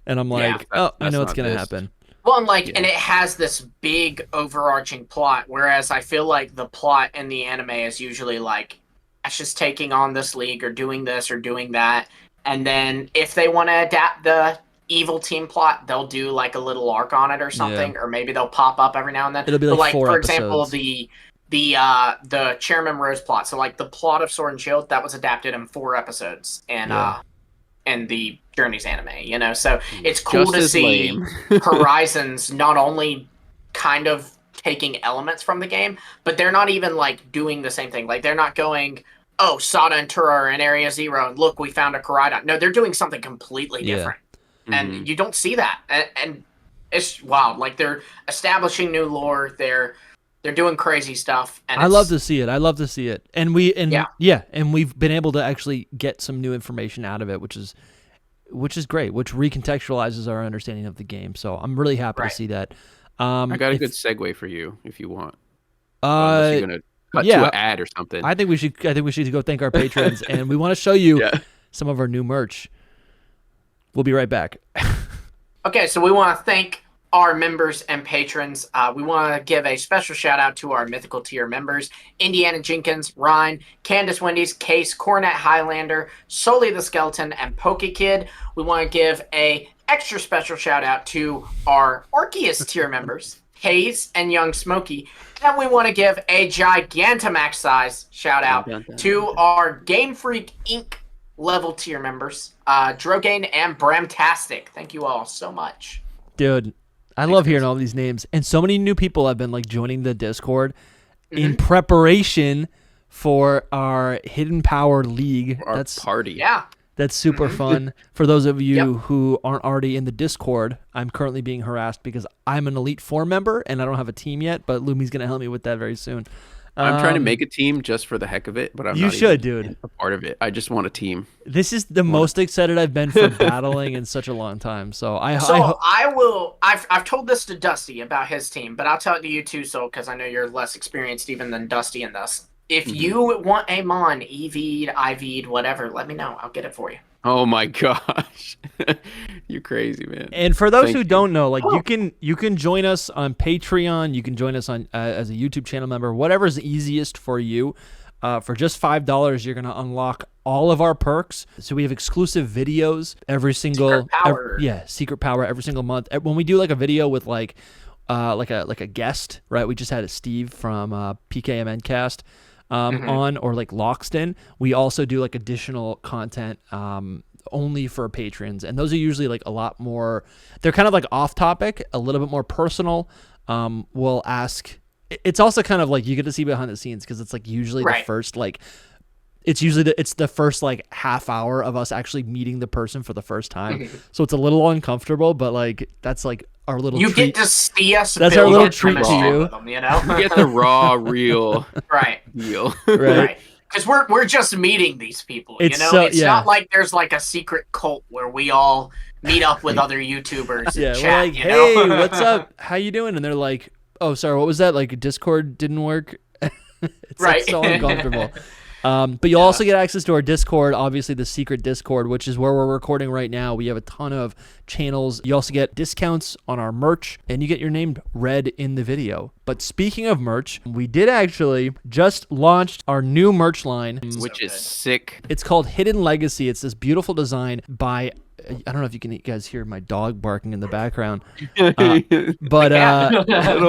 Speaker 1: and I'm like, I know what's going to happen.
Speaker 2: Well, and and it has this big overarching plot, whereas I feel like the plot in the anime is usually like, Ash is taking on this league, or doing this, or doing that, and then if they want to adapt the evil team plot, they'll do like a little arc on it or something, or maybe they'll pop up every now and then.
Speaker 1: It'll be like 4
Speaker 2: for
Speaker 1: episodes.
Speaker 2: Example, the Chairman Rose plot. So like the plot of Sword and Shield, that was adapted in 4 episodes in the Journeys anime, so it's cool to see Horizons not only kind of taking elements from the game, but they're not even like doing the same thing. Like, they're not going, oh, Sada and Tura are in Area Zero and look, we found a Koraidon. No, they're doing something completely different. And you don't see that. And it's wild. Like, they're establishing new lore, they're doing crazy stuff, and
Speaker 1: I love to see it. And we've been able to actually get some new information out of it, which is great, which recontextualizes our understanding of the game. So I'm really happy to see that.
Speaker 3: I got a good segue for you if you want. Unless you're gonna cut to an ad or something.
Speaker 1: I think we should go thank our patrons, and we want to show you some of our new merch. We'll be right back.
Speaker 2: Okay, so we want to thank our members and patrons. We want to give a special shout out to our mythical tier members: Indiana Jenkins, Ryan, Candace Wendy's, Case, Cornet Highlander, Solely the Skeleton, and PokeKid. We want to give a extra special shout out to our Arceus tier members, Hayes and Young Smokey. And we want to give a Gigantamax size shout out to our Game Freak Inc. level tier members, Drogain and Bramtastic. Thank you all so much.
Speaker 1: Dude, I love hearing all these names. And so many new people have been like joining the Discord in preparation for our Hidden Power League.
Speaker 3: That's party.
Speaker 2: Yeah.
Speaker 1: That's super fun. For those of you who aren't already in the Discord, I'm currently being harassed because I'm an Elite Four member and I don't have a team yet, but Lumi's going to help me with that very soon.
Speaker 3: I'm trying to make a team just for the heck of it, but I'm
Speaker 1: not dude.
Speaker 3: A part of it. I just want a team.
Speaker 1: This is the most excited I've been for battling in such a long time. So I've
Speaker 2: told this to Dusty about his team, but I'll tell it to you too, Soul, because I know you're less experienced even than Dusty in this. If you want a Mon, EV'd, IV'd, whatever, let me know. I'll get it for you.
Speaker 3: Oh my gosh. You're crazy, man.
Speaker 1: And for those who don't know, like you can join us on Patreon, you can join us on as a YouTube channel member, whatever's easiest for you. For just $5, you're going to unlock all of our perks. So we have exclusive videos every single secret power every single month. When we do like a video with like a guest, right? We just had a Steve from PKMN Cast on, or like Loxton. We also do like additional content only for patrons, and those are usually like a lot more. They're kind of like off topic, a little bit more personal. We'll ask. It's also kind of like you get to see behind the scenes because it's like usually the first like. It's usually the first like half hour of us actually meeting the person for the first time, so it's a little uncomfortable. But like that's like our little.
Speaker 2: You
Speaker 1: treat.
Speaker 2: Get to see us.
Speaker 1: That's our little treat to you.
Speaker 2: Them, you know,
Speaker 3: you get the raw, real,
Speaker 2: deal,
Speaker 1: right?
Speaker 2: Because we're just meeting these people. It's not like there's like a secret cult where we all meet up with other YouTubers. And chat,
Speaker 1: we're like, hey, what's up? How you doing? And they're like, oh, sorry, what was that? Like Discord didn't work. It's like so uncomfortable. But you'll also get access to our Discord, obviously the secret Discord, which is where we're recording right now. We have a ton of channels. You also get discounts on our merch, and you get your name read in the video. But speaking of merch, we did actually just launched our new merch line,
Speaker 3: which is sick.
Speaker 1: It's called Hidden Legacy. It's this beautiful design by... I don't know if you guys hear my dog barking in the background, but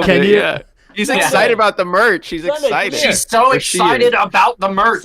Speaker 1: can you... Yeah.
Speaker 3: He's excited about the merch. She's excited.
Speaker 2: She's so excited about the merch.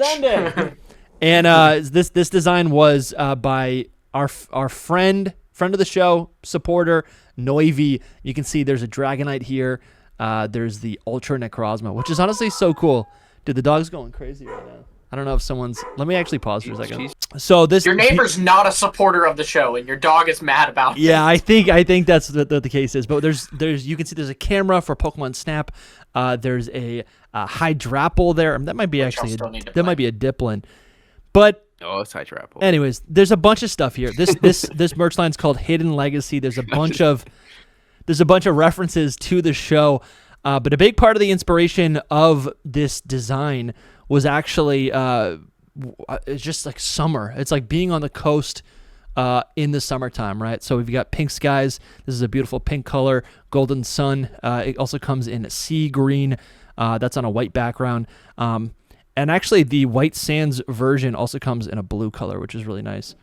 Speaker 1: And this design was by our friend of the show, supporter, Noivi. You can see there's a Dragonite here. There's the Ultra Necrozma, which is honestly so cool. Dude, the dog's going crazy right now. I don't know if someone's... Let me actually pause for a second. So
Speaker 2: your neighbor's not a supporter of the show, and your dog is mad about it.
Speaker 1: Yeah, I think that's what the case is. But there's you can see there's a camera for Pokemon Snap. There's a Hydrapple there. That might be might be a Diplin. But
Speaker 3: it's Hydrapple.
Speaker 1: Anyways, there's a bunch of stuff here. This merch line's called Hidden Legacy. There's a bunch of references to the show. But a big part of the inspiration of this design was actually it's just like summer. It's like being on the coast in the summertime, right? So we've got pink skies. This is a beautiful pink color, golden sun. It also comes in sea green. That's on a white background. And actually the White Sands version also comes in a blue color, which is really nice.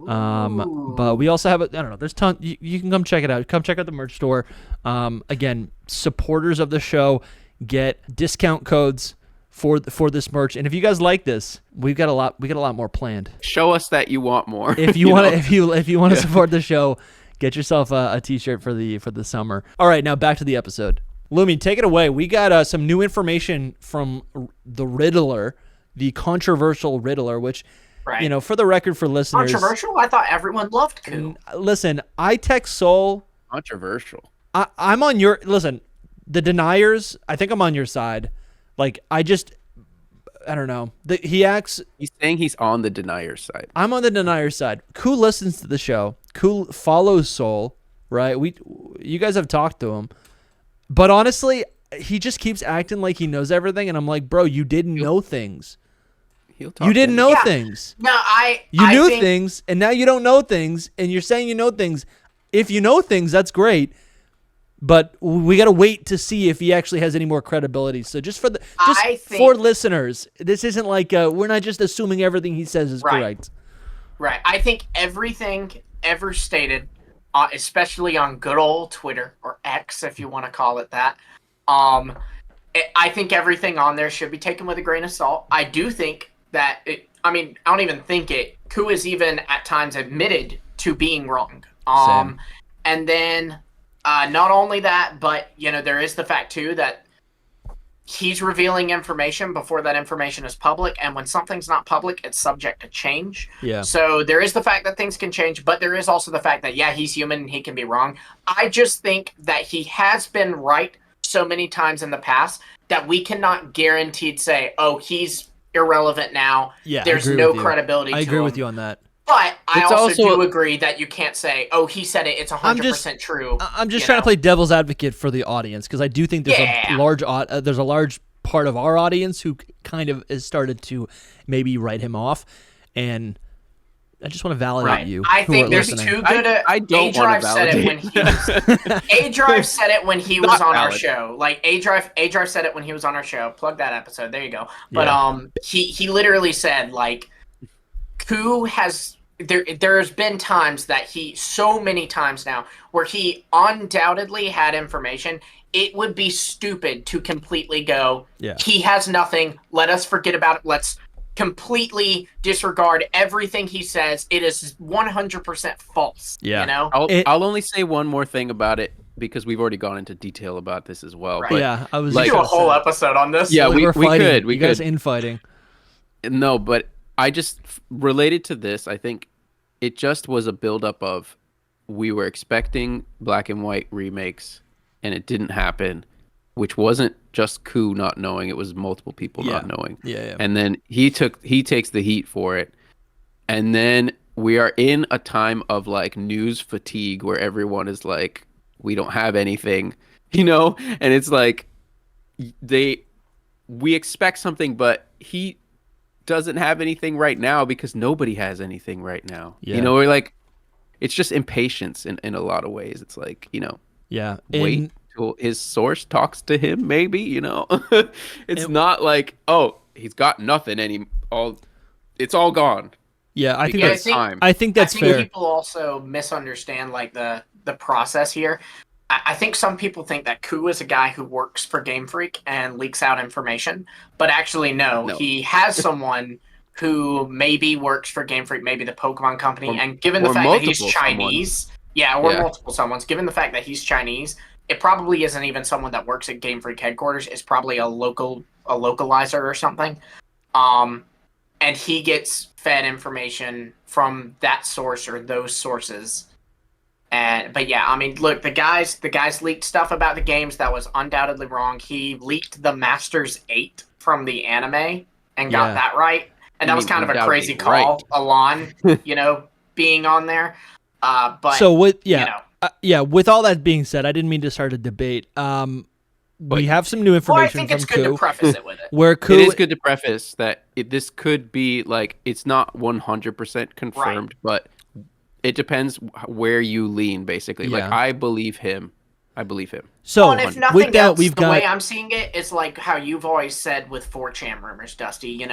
Speaker 1: But we also have I don't know, there's tons. You can come check it out. Come check out the merch store. Again, supporters of the show get discount codes for this merch, and if you guys like this, we got a lot more planned.
Speaker 3: Show us that you want more.
Speaker 1: If you want to, if you want to support the show, get yourself a t-shirt for the summer. All right, now back to the episode. Lumi, take it away. We got some new information from the Riddler, the controversial Riddler, which, for the record, for listeners,
Speaker 2: controversial. I thought everyone loved Koo.
Speaker 1: Listen, I text Soul.
Speaker 3: Controversial.
Speaker 1: I'm on your listen. The deniers. I think I'm on your side. Like, I don't know. He's
Speaker 3: saying he's on the denier side.
Speaker 1: I'm on the denier side. Koo listens to the show. Koo follows Soul, right? You guys have talked to him. But honestly, he just keeps acting like he knows everything. And I'm like, bro, you didn't know things. You didn't know things.
Speaker 2: No,
Speaker 1: You knew things, and now you don't know things. And you're saying you know things. If you know things, that's great. But we got to wait to see if he actually has any more credibility. So just for listeners, this isn't like we're not just assuming everything he says is correct.
Speaker 2: Right. I think everything ever stated, especially on good old Twitter or X, if you want to call it that, I think everything on there should be taken with a grain of salt. I do think that I don't even think it. Ku is even at times admitted to being wrong. And then not only that, but there is the fact too that he's revealing information before that information is public, and when something's not public, it's subject to change.
Speaker 1: Yeah.
Speaker 2: So there is the fact that things can change, but there is also the fact that he's human and he can be wrong. I just think that he has been right so many times in the past that we cannot guaranteed say, oh, he's irrelevant now.
Speaker 1: Yeah,
Speaker 2: there's no credibility to him.
Speaker 1: I agree with you on that.
Speaker 2: But I also do agree that you can't say, oh, he said it, it's 100% true.
Speaker 1: I'm just trying to play devil's advocate for the audience, because I do think there's a large part of our audience who kind of has started to maybe write him off, and I just want to validate you.
Speaker 2: I think there's too good
Speaker 3: I don't want to validate.
Speaker 2: A-Drive said it when he was on our show. Like A-Drive said it when he was on our show. Plug that episode. There you go. But he literally said, like, Ku has there's been times that so many times now where he undoubtedly had information. It would be stupid to completely go, he has nothing, let us forget about it, let's completely disregard everything he says. It is 100% false.
Speaker 3: I'll only say one more thing about it, because we've already gone into detail about this as well. But
Speaker 2: I was do a whole episode on this.
Speaker 3: Yeah, we could.
Speaker 1: You guys infighting.
Speaker 3: No, but I just related to this. I think it just was a buildup of, we were expecting black and white remakes, and it didn't happen, which wasn't just Ku not knowing; it was multiple people not knowing.
Speaker 1: Yeah.
Speaker 3: And then he takes the heat for it, and then we are in a time of like news fatigue where everyone is like, we don't have anything, and it's like we expect something, but he doesn't have anything right now because nobody has anything right now. We're like, it's just impatience in a lot of ways. It's like, wait till his source talks to him, maybe, it's not like, oh, he's got nothing it's all gone.
Speaker 1: Yeah, I think that's fair.
Speaker 2: People also misunderstand like the process here. I think some people think that Ku is a guy who works for Game Freak and leaks out information, but actually no. He has someone who maybe works for Game Freak, maybe the Pokemon company, and given the fact that he's Chinese, multiple someones, given the fact that he's Chinese, it probably isn't even someone that works at Game Freak headquarters. It's probably a localizer or something. And he gets fed information from that source or those sources. But look, the guys leaked stuff about the games that was undoubtedly wrong. He leaked the Masters 8 from the anime and got that right. And that was kind of a crazy call, Alon, being on there. But
Speaker 1: so with all that being said, I didn't mean to start a debate. We have some new information.
Speaker 2: Well, I think it's good to preface it with it.
Speaker 3: It is good to preface that this could be like, it's not 100% confirmed, but it depends where you lean, basically. Like, I believe him.
Speaker 2: So, and if nothing else, the way I'm seeing it is like how you've always said with 4chan rumors, Dusty.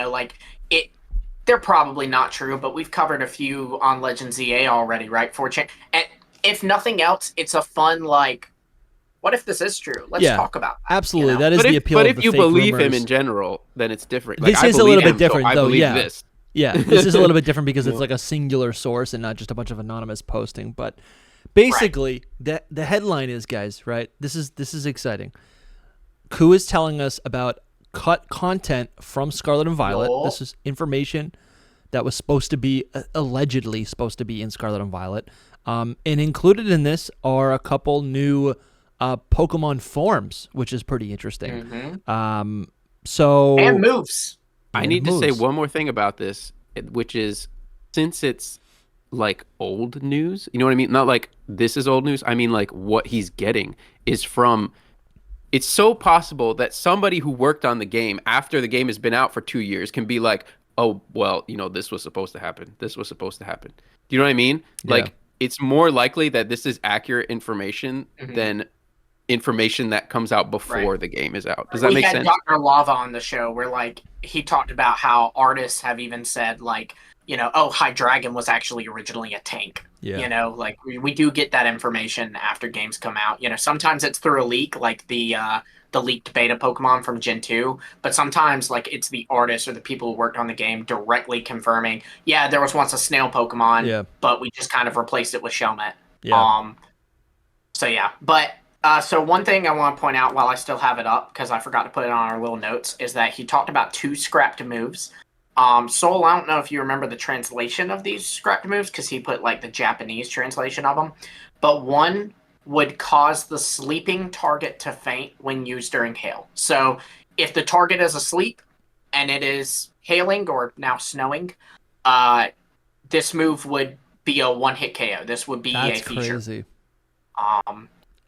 Speaker 2: They're probably not true, but we've covered a few on Legends EA already, right? 4chan. And if nothing else, it's a fun, like, what if this is true? Let's talk about that.
Speaker 1: Absolutely. That is the appeal of the fake rumors. But if you
Speaker 3: believe him in general, then it's different.
Speaker 1: This is a little bit different, though.
Speaker 3: This.
Speaker 1: Yeah, this is a little bit different because it's like a singular source and not just a bunch of anonymous posting. But basically, the headline is, guys, right? This is exciting. Ku is telling us about cut content from Scarlet and Violet. This is information that was allegedly supposed to be in Scarlet and Violet. And included in this are a couple new Pokemon forms, which is pretty interesting.
Speaker 2: Mm-hmm.
Speaker 1: And
Speaker 2: moves.
Speaker 3: I need to say one more thing about this, which is, since it's like old news, you know what I mean? Not like this is old news. I mean, like, what he's getting is from, it's so possible that somebody who worked on the game after the game has been out for 2 years can be like, oh, well, this was supposed to happen. This was supposed to happen. Do you know what I mean?
Speaker 1: Yeah.
Speaker 3: Like, it's more likely that this is accurate information than information that comes out before the game is out. Does that make sense?
Speaker 2: We had Dr. Lava on the show where like he talked about how artists have even said like, oh, High Dragon was actually originally a tank. Yeah. Like we do get that information after games come out. Sometimes it's through a leak, like the leaked beta Pokemon from Gen 2, but sometimes like it's the artists or the people who worked on the game directly confirming, there was once a snail Pokemon, but we just kind of replaced it with Shelmet. Yeah. So one thing I want to point out while I still have it up, because I forgot to put it on our little notes, is that he talked about 2 scrapped moves. Soul, I don't know if you remember the translation of these scrapped moves, because he put like the Japanese translation of them, but one would cause the sleeping target to faint when used during hail. So if the target is asleep and it is hailing or now snowing, this move would be a one-hit KO. This would be a feature.
Speaker 1: Crazy.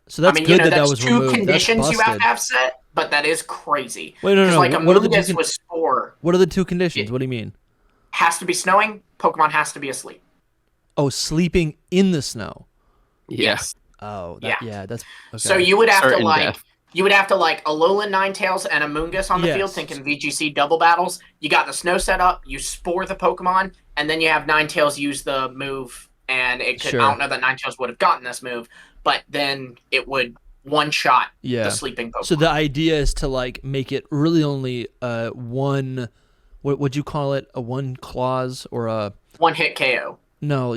Speaker 1: So that's good that was removed.
Speaker 2: 2 conditions you have to have set, but that is crazy.
Speaker 1: Wait, no.
Speaker 2: Like what are the was Spore.
Speaker 1: What are the 2 conditions? What do you mean?
Speaker 2: Has to be snowing. Pokemon has to be asleep.
Speaker 1: Oh, sleeping in the snow.
Speaker 3: Yes.
Speaker 1: Oh, that's okay.
Speaker 2: So you would have to like Alolan Ninetales and a Moongus on the field, thinking VGC double battles. You got the snow set up. You Spore the Pokemon, and then you have Ninetales use the move, and it could. I don't know that Ninetales would have gotten this move, but then it would one-shot the sleeping Pokemon.
Speaker 1: So the idea is to like make it really only one. What would you call it? A one clause or a
Speaker 2: one-hit KO?
Speaker 1: No,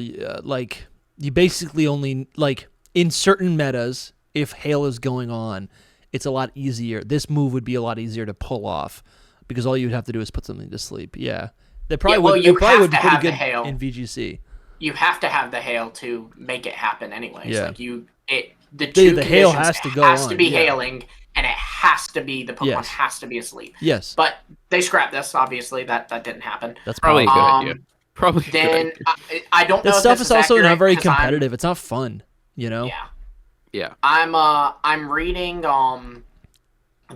Speaker 1: like you basically only like in certain metas, if hail is going on, it's a lot easier. This move would be a lot easier to pull off because all you'd have to do is put something to sleep. Yeah, they probably would. It probably would be pretty good in VGC.
Speaker 2: You have to have the hail to make it happen, anyways.
Speaker 1: Yeah.
Speaker 2: Like the hail has to
Speaker 1: go on.
Speaker 2: To be hailing, and it has to be the Pokemon has to be asleep.
Speaker 1: Yes,
Speaker 2: but they scrapped this. Obviously, that didn't happen.
Speaker 3: That's probably a good idea. Probably.
Speaker 2: Then I don't know.
Speaker 1: This stuff is also
Speaker 2: accurate,
Speaker 1: not very competitive. It's not fun.
Speaker 3: Yeah.
Speaker 2: I'm reading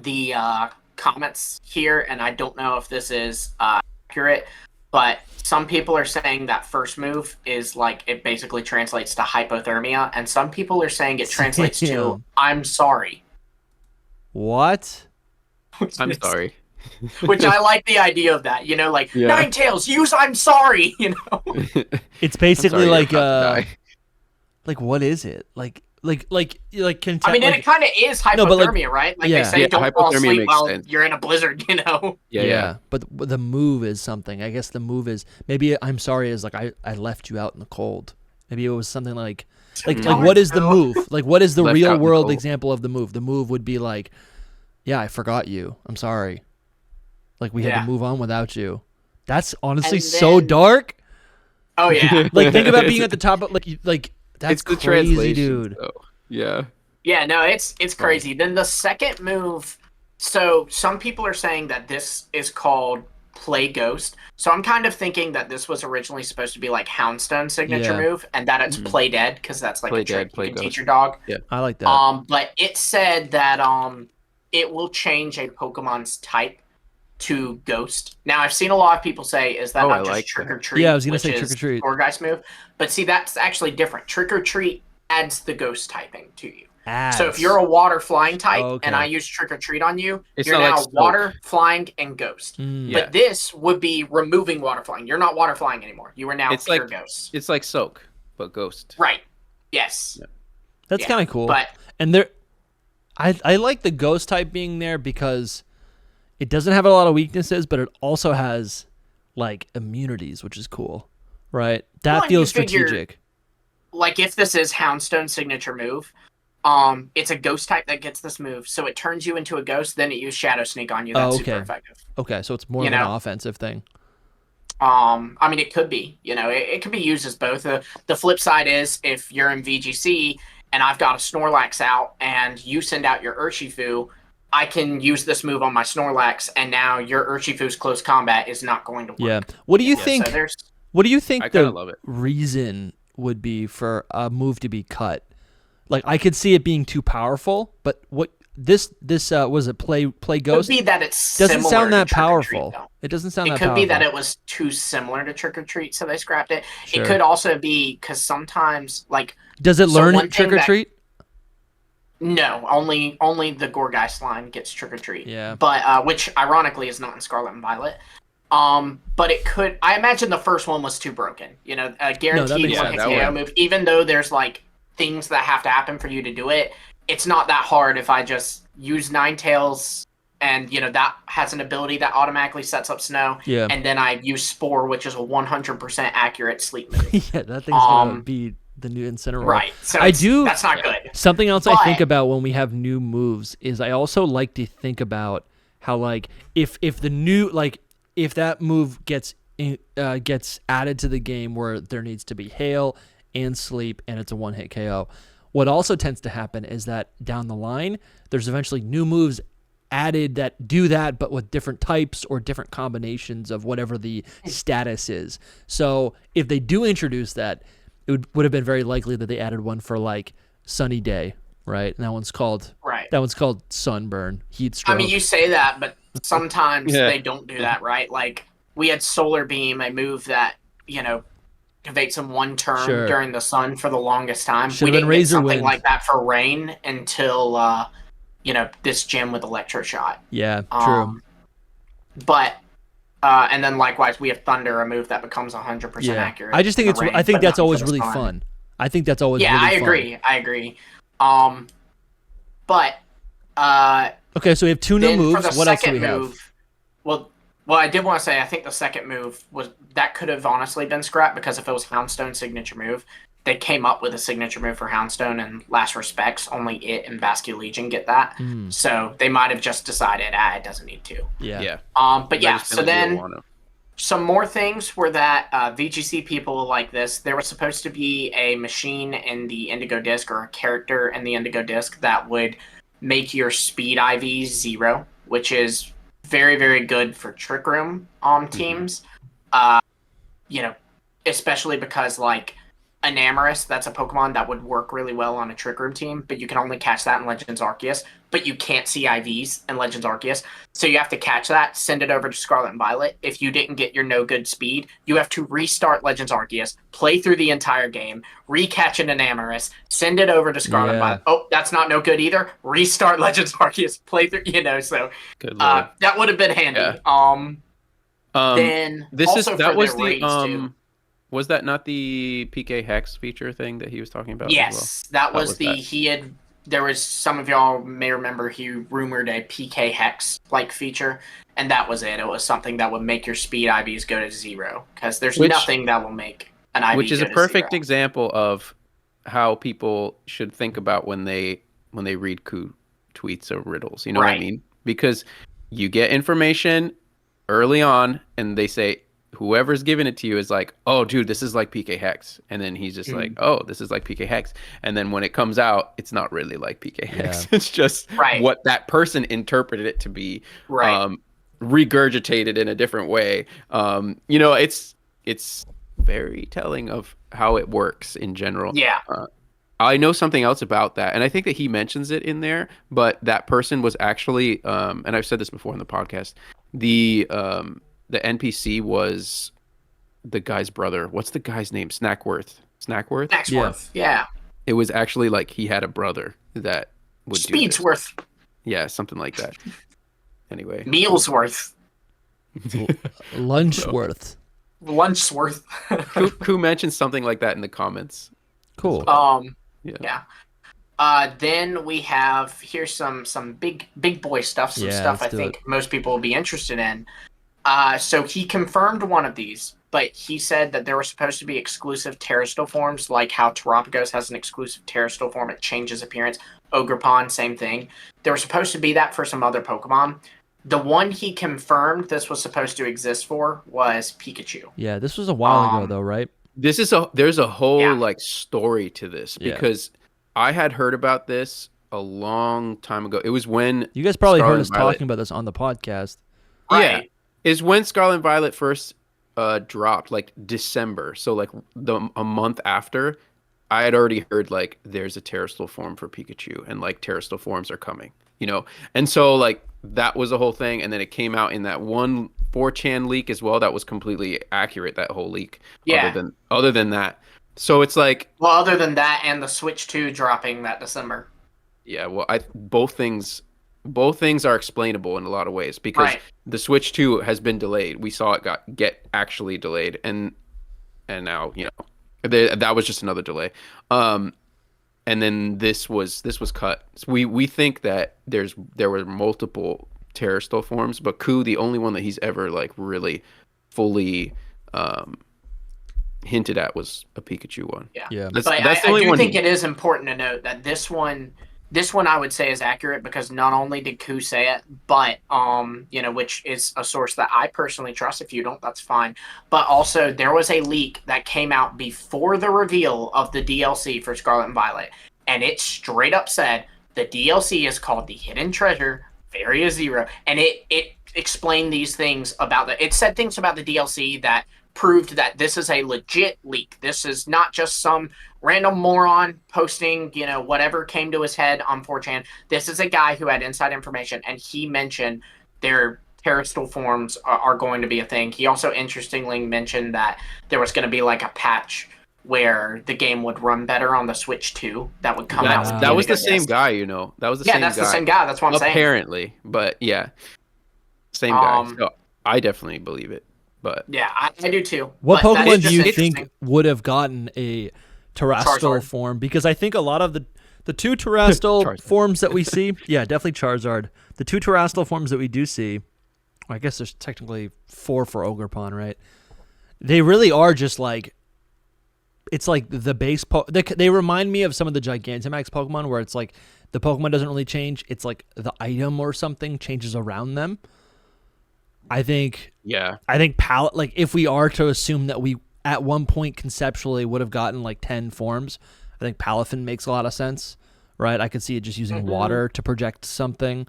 Speaker 2: the comments here, and I don't know if this is accurate, but some people are saying that first move is like it basically translates to hypothermia, and some people are saying it translates to "I'm sorry."
Speaker 1: What?
Speaker 3: I'm sorry.
Speaker 2: Which I like the idea of that, Ninetales, use "I'm sorry,"
Speaker 1: It's basically like what is it? Like content.
Speaker 2: I mean, and it kind of is hypothermia, right? Like they say, don't fall asleep while you're in a blizzard,
Speaker 1: Yeah. But the move is something. I guess the move is maybe "I'm sorry" is like I left you out in the cold. Maybe it was something like what is the move? Like what is the real world example of the move? The move would be like, I forgot you. I'm sorry. Like we had to move on without you. That's honestly so dark.
Speaker 2: Oh yeah.
Speaker 1: Like think about being at the top of like that's
Speaker 3: the
Speaker 1: crazy, dude.
Speaker 3: Though. Yeah.
Speaker 2: Yeah, no, it's crazy. Then the second move, so some people are saying that this is called Play Ghost. So I'm kind of thinking that this was originally supposed to be like Houndstone signature move, and that it's Play Dead, because that's like a trick you can teach your dog.
Speaker 3: Yeah,
Speaker 1: I like that.
Speaker 2: But it said that it will change a Pokemon's type to Ghost. Now I've seen a lot of people say, is that not just Trick or Treat?
Speaker 1: Yeah, I was gonna say Trick or Treat.
Speaker 2: Gourgeist move, but see that's actually different. Trick or Treat adds the Ghost typing to you. So if you're a water flying type and I use Trick or Treat on you, you're now water, flying, and Ghost. But this would be removing water flying. You're not water flying anymore. You are now pure Ghost.
Speaker 3: It's like Soak, but Ghost.
Speaker 2: Right. Yes.
Speaker 1: Yeah. That's kind of cool. And I like the Ghost type being there because it doesn't have a lot of weaknesses, but it also has like immunities, which is cool, right? That feels strategic.
Speaker 2: Like if this is Houndstone signature move, it's a Ghost type that gets this move, so it turns you into a Ghost. Then it uses Shadow Sneak on you. That's super effective.
Speaker 1: Okay, so it's more of an offensive thing.
Speaker 2: I mean, it could be. It could be used as both. The flip side is if you're in VGC and I've got a Snorlax out, and you send out your Urshifu, I can use this move on my Snorlax, and now your Urshifu's close combat is not going to work.
Speaker 1: Yeah. What do you think?
Speaker 2: So
Speaker 1: what do you think the reason would be for a move to be cut? Like I could see it being too powerful, but what this was it play Ghost?
Speaker 2: Could be that it's
Speaker 1: doesn't sound that powerful. It doesn't sound that powerful.
Speaker 2: It could be that it was too similar to Trick or Treat, so they scrapped it. Sure. It could also be because sometimes like
Speaker 1: does it learn Trick or Treat?
Speaker 2: No, only the Gorgeist line gets Trick or Treat.
Speaker 1: Yeah.
Speaker 2: But which ironically is not in Scarlet and Violet. But it could. I imagine the first one was too broken. A guaranteed one-hit KO move. Even though there's like things that have to happen for you to do it, it's not that hard if I just use Ninetales, and that has an ability that automatically sets up Snow.
Speaker 1: Yeah.
Speaker 2: And then I use Spore, which is a 100% accurate sleep move.
Speaker 1: Yeah, that thing's gonna be the new Incineroar.
Speaker 2: Right. So that's not good.
Speaker 1: Something else I think about when we have new moves is I also like to think about how like if the new if that move gets added to the game where there needs to be Hail and Sleep and it's a one-hit KO. What also tends to happen is that down the line there's eventually new moves added that do that, but with different types or different combinations of whatever the status is. So if they do introduce that, it would have been very likely that they added one for like Sunny Day, right? And that one's called Sunburn, Heat Stroke.
Speaker 2: I mean, you say that, but sometimes they don't do that, right? Like we had Solar Beam, a move that activates in one turn during the sun for the longest time. We didn't get something like that for Rain until this gym with Electroshock.
Speaker 1: Yeah, true.
Speaker 2: But and then likewise we have Thunder, a move that becomes 100% accurate.
Speaker 1: I just think I think that's always really fun. I think that's always really fun.
Speaker 2: I agree. But
Speaker 1: okay, so we have two new moves. What else do we have?
Speaker 2: Well, I did want to say I think the second move could have honestly been scrapped, because if it was Houndstone's signature move, they came up with a signature move for Houndstone, and Last Respects, only it and Basque Legion get that. So they might have just decided, it doesn't need to.
Speaker 1: Yeah.
Speaker 2: But yeah, so then some more things were that VGC people like this. There was supposed to be a machine in the Indigo Disc, or a character in the Indigo Disc, that would make your speed IV 0, which is very, very good for Trick Room teams. Especially because like Enamorus, that's a Pokemon that would work really well on a Trick Room team, but you can only catch that in Legends Arceus, but you can't see IVs in Legends Arceus. So you have to catch that, send it over to Scarlet and Violet. If you didn't get your no good speed, you have to restart Legends Arceus, play through the entire game, recatch an Enamorus, send it over to Scarlet and Violet. Oh, that's not no good either. Restart Legends Arceus, play through, so that would have been handy.
Speaker 3: Yeah.
Speaker 2: Then
Speaker 3: this
Speaker 2: also
Speaker 3: is that was the
Speaker 2: too.
Speaker 3: Was that not the PK Hex feature thing that he was talking about?
Speaker 2: Yes, that was there was, some of y'all may remember, he rumored a PK Hex like feature, and that was it. It was something that would make your speed IVs go to 0, because there's nothing that will make an IV
Speaker 3: which is
Speaker 2: go
Speaker 3: a perfect
Speaker 2: 0.
Speaker 3: example of how people should think about when they read tweets or riddles. You know what I mean? Because you get information early on, and they say, whoever's giving it to you is like, oh, dude, this is like PK Hex. And then he's just like, oh, this is like PK Hex. And then when it comes out, it's not really like PK Hex. It's just what that person interpreted it to be, regurgitated in a different way. It's very telling of how it works in general.
Speaker 2: Yeah.
Speaker 3: I know something else about that, and I think that he mentions it in there, but that person was actually, and I've said this before in the podcast, the NPC was the guy's brother. What's the guy's name? Snackworth.
Speaker 2: Yeah.
Speaker 3: It was actually like he had a brother that would
Speaker 2: Speedsworth.
Speaker 3: do this. Yeah, something like that. Anyway.
Speaker 2: Mealsworth.
Speaker 1: Lunchworth.
Speaker 3: Who mentioned something like that in the comments?
Speaker 1: Cool.
Speaker 2: Yeah. Then we have here's some big boy stuff. Stuff I think most people will be interested in. So he confirmed one of these, but he said that there were supposed to be exclusive Terrestrial forms, like how Terapagos has an exclusive Terrestrial form. It changes appearance. Ogerpon, same thing. There was supposed to be that for some other Pokemon. The one he confirmed this was supposed to exist for was Pikachu.
Speaker 1: Yeah, this was a while ago, though, right?
Speaker 3: There's a whole story to this, because I had heard about this a long time ago. It was when
Speaker 1: you guys probably heard us talking about this on the podcast.
Speaker 3: Right. Yeah. Is when Scarlet and Violet first dropped, like December. So like a month after, I had already heard like there's a Terrestrial form for Pikachu, and like Terrestrial forms are coming, And so like that was the whole thing, and then it came out in that one 4chan leak as well. That was completely accurate, that whole leak.
Speaker 2: Yeah.
Speaker 3: Other than that. So it's like,
Speaker 2: well, other than that and the Switch 2 dropping that December.
Speaker 3: Yeah, well, both things are explainable in a lot of ways because the Switch 2 has been delayed. We saw it get actually delayed, and now that was just another delay. And then this was cut. So we think that there were multiple terrestrial forms, but Ku, the only one that he's ever like really fully hinted at was a Pikachu one.
Speaker 2: Yeah. But I do think it is important to note that this one I would say is accurate because not only did Ku say it, but which is a source that I personally trust. If you don't, that's fine. But also there was a leak that came out before the reveal of the DLC for Scarlet and Violet, and it straight up said the DLC is called the Hidden Treasure Varia Zero, and it explained these things about it said things about the DLC that proved that this is a legit leak. This is not just some random moron posting, whatever came to his head on 4chan. This is a guy who had inside information, and he mentioned their terrestrial forms are going to be a thing. He also interestingly mentioned that there was going to be like a patch where the game would run better on the Switch 2 that would come out.
Speaker 3: That was the same guy, That was the same guy. Yeah, that's
Speaker 2: the same guy. That's what I'm saying.
Speaker 3: Apparently, but yeah, same guy. So I definitely believe it. But
Speaker 2: yeah, I do too.
Speaker 1: What Pokemon do you think would have gotten a terrestrial form? Because I think a lot of the two terrestrial forms that we see, yeah, definitely Charizard. The two terrestrial forms that we do see, I guess there's technically 4 for Ogerpon, right? They really are just like, it's like the base. They remind me of some of the Gigantamax Pokemon where it's like the Pokemon doesn't really change. It's like the item or something changes around them. I think like if we are to assume that we at one point conceptually would have gotten like 10 forms, I think Palafin makes a lot of sense, right? I could see it just using water to project something.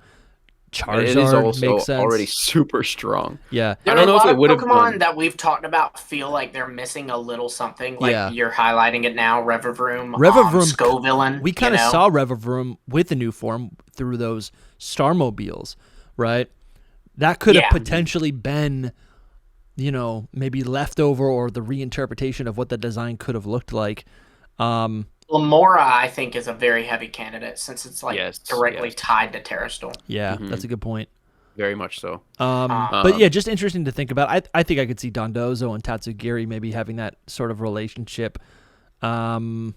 Speaker 1: Charizard is also makes sense.
Speaker 3: Already super strong.
Speaker 1: Yeah,
Speaker 2: I don't know if it would have. Pokemon that we've talked about feel like they're missing a little something. Like you're highlighting it now. Revavroom, Scovillain.
Speaker 1: We kind of saw Revavroom with a new form through those Starmobiles, right? That could have potentially been, maybe leftover or the reinterpretation of what the design could have looked like.
Speaker 2: Lamora, I think, is a very heavy candidate since it's directly tied to Terrastal.
Speaker 1: Yeah, that's a good point.
Speaker 3: Very much so.
Speaker 1: But yeah, just interesting to think about. I think I could see Dondozo and Tatsugiri maybe having that sort of relationship. Maybe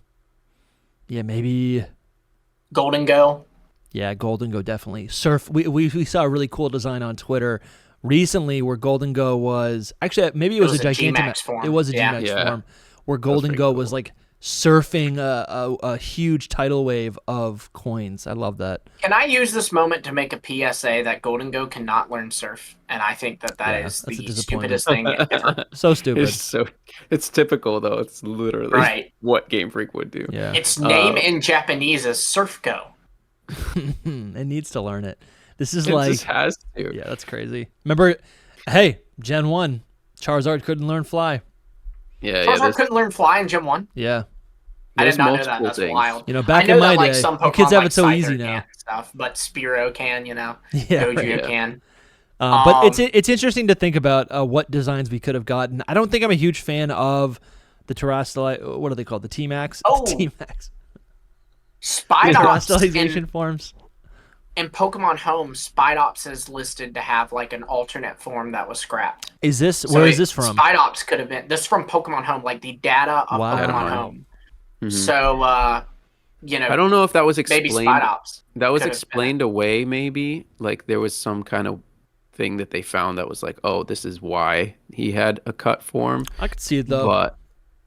Speaker 2: Golden Go.
Speaker 1: Yeah, Golden Go definitely. Surf. We saw a really cool design on Twitter recently where Golden Go was actually maybe it was a Gigantamax form. It was a G-Max form where Golden Go was like surfing a huge tidal wave of coins. I love that.
Speaker 2: Can I use this moment to make a PSA that Golden Go cannot learn surf? And I think that is the stupidest thing ever.
Speaker 1: So stupid.
Speaker 3: It's typical though. It's literally what Game Freak would do.
Speaker 1: Yeah.
Speaker 2: Its name in Japanese is Surf Go.
Speaker 1: It needs to learn it. This is
Speaker 3: just has to.
Speaker 1: Yeah, that's crazy. Remember, hey, Gen 1, Charizard couldn't learn fly.
Speaker 3: Yeah,
Speaker 2: Charizard couldn't learn fly in Gen 1?
Speaker 1: Yeah.
Speaker 2: I did not know that. That's wild.
Speaker 1: Back in my day, some Pokemon, kids have it so easy now.
Speaker 2: Stuff, but Spearow can, Dojo can.
Speaker 1: But it's interesting to think about what designs we could have gotten. I don't think I'm a huge fan of the Terrestrial. What are they called? The T-Max?
Speaker 2: Oh.
Speaker 1: The T-Max.
Speaker 2: Spidops
Speaker 1: Terrestrialization forms.
Speaker 2: In Pokemon Home, Spidops is listed to have like an alternate form that was scrapped.
Speaker 1: Where is this from?
Speaker 2: Spidops could have been. This is from Pokemon Home, like the data of Pokemon Home. Mm-hmm. So, I
Speaker 3: don't know if that was explained.
Speaker 2: Maybe Spidops.
Speaker 3: That was explained away, maybe. Like there was some kind of thing that they found that was like, oh, this is why he had a cut form.
Speaker 1: I could see it though.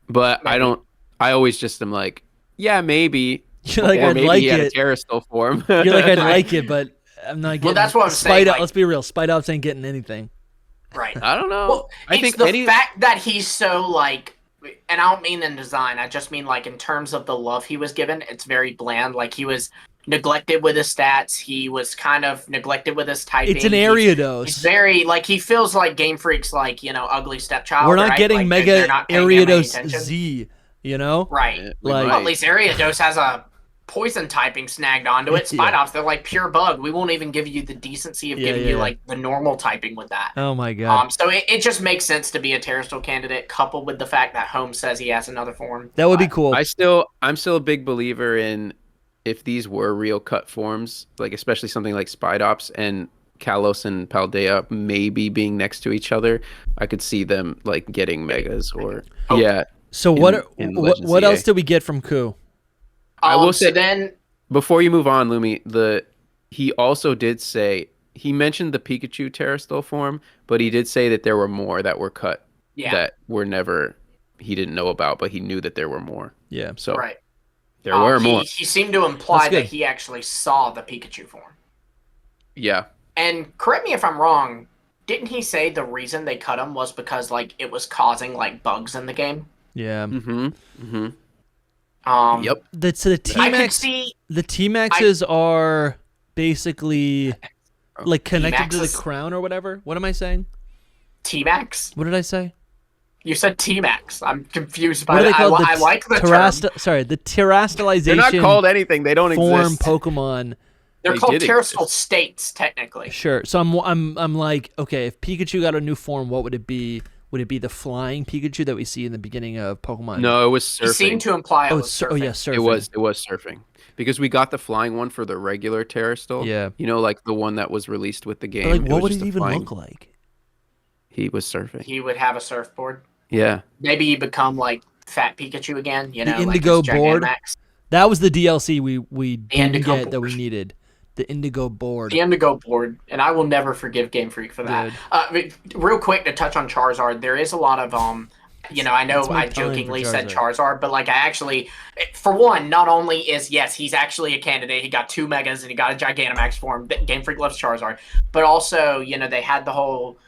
Speaker 3: But I don't. I always just am like, yeah, maybe.
Speaker 1: You're like, I'd like it.
Speaker 3: A Terrastal form.
Speaker 1: You're like, I'd like it, but I'm not getting.
Speaker 2: Well, that's what I'm saying.
Speaker 1: Let's be real. Spidops ain't getting anything.
Speaker 2: Right.
Speaker 3: I don't know.
Speaker 2: Well, I think the fact that he's so like, and I don't mean in design. I just mean like in terms of the love he was given. It's very bland. Like he was neglected with his stats. He was kind of neglected with his typing.
Speaker 1: It's an Ariados.
Speaker 2: He's very like he feels like Game Freak's like ugly stepchild.
Speaker 1: We're not getting like, Mega Ariados Z.
Speaker 2: Right.
Speaker 1: Like
Speaker 2: at least Ariados has a poison typing snagged onto it. Spidops, they're like pure bug. We won't even give you the decency of giving you like the normal typing with that.
Speaker 1: Oh my god.
Speaker 2: So it just makes sense to be a Terrestrial candidate, coupled with the fact that Home says he has another form.
Speaker 1: That would be cool.
Speaker 3: I'm still a big believer in if these were real cut forms, like especially something like Spidops and Kalos and Paldea maybe being next to each other, I could see them like getting megas or yeah.
Speaker 1: So what else did we get from Ku?
Speaker 3: I will say
Speaker 2: so then
Speaker 3: before you move on, Lumi, he also did say he mentioned the Pikachu Terrastal form, but he did say that there were more that were cut that were never he didn't know about, but he knew that there were more.
Speaker 1: Yeah.
Speaker 3: So
Speaker 2: right.
Speaker 3: There were more.
Speaker 2: He seemed to imply that he actually saw the Pikachu form.
Speaker 3: Yeah.
Speaker 2: And correct me if I'm wrong, didn't he say the reason they cut him was because like it was causing like bugs in the game?
Speaker 1: Yeah.
Speaker 3: Mm-hmm.
Speaker 2: Mm-hmm.
Speaker 3: Yep.
Speaker 1: So the T-Maxes are basically like connected to the crown or whatever. What am I saying?
Speaker 2: T-Max?
Speaker 1: What did I say?
Speaker 2: You said T-Max. I'm confused by that. I like the term.
Speaker 1: Sorry, the terrestrialization.
Speaker 3: They're not called anything. They don't exist.
Speaker 1: Pokemon.
Speaker 2: They're called terrestrial states, technically.
Speaker 1: Sure. So I'm like, okay, if Pikachu got a new form, what would it be? Would it be the flying Pikachu that we see in the beginning of Pokemon?
Speaker 3: No, it was surfing.
Speaker 2: He seemed to imply it was surfing.
Speaker 1: Oh yeah, surfing.
Speaker 3: It was surfing. Because we got the flying one for the regular Terrastal.
Speaker 1: Yeah.
Speaker 3: You know, like the one that was released with the game.
Speaker 1: But like, what would it even look like?
Speaker 3: He was surfing.
Speaker 2: He would have a surfboard.
Speaker 3: Yeah.
Speaker 2: Maybe he become like Fat Pikachu again. You know,
Speaker 1: the Indigo
Speaker 2: like
Speaker 1: board. That was the DLC we didn't get that we needed. The Indigo board.
Speaker 2: The Indigo board, and I will never forgive Game Freak for that. Real quick to touch on Charizard, there is a lot of I know I jokingly said Charizard, but like I actually, for one, not only is he's actually a candidate. He got 2 megas and he got a Gigantamax form. Game Freak loves Charizard, but also they had the whole.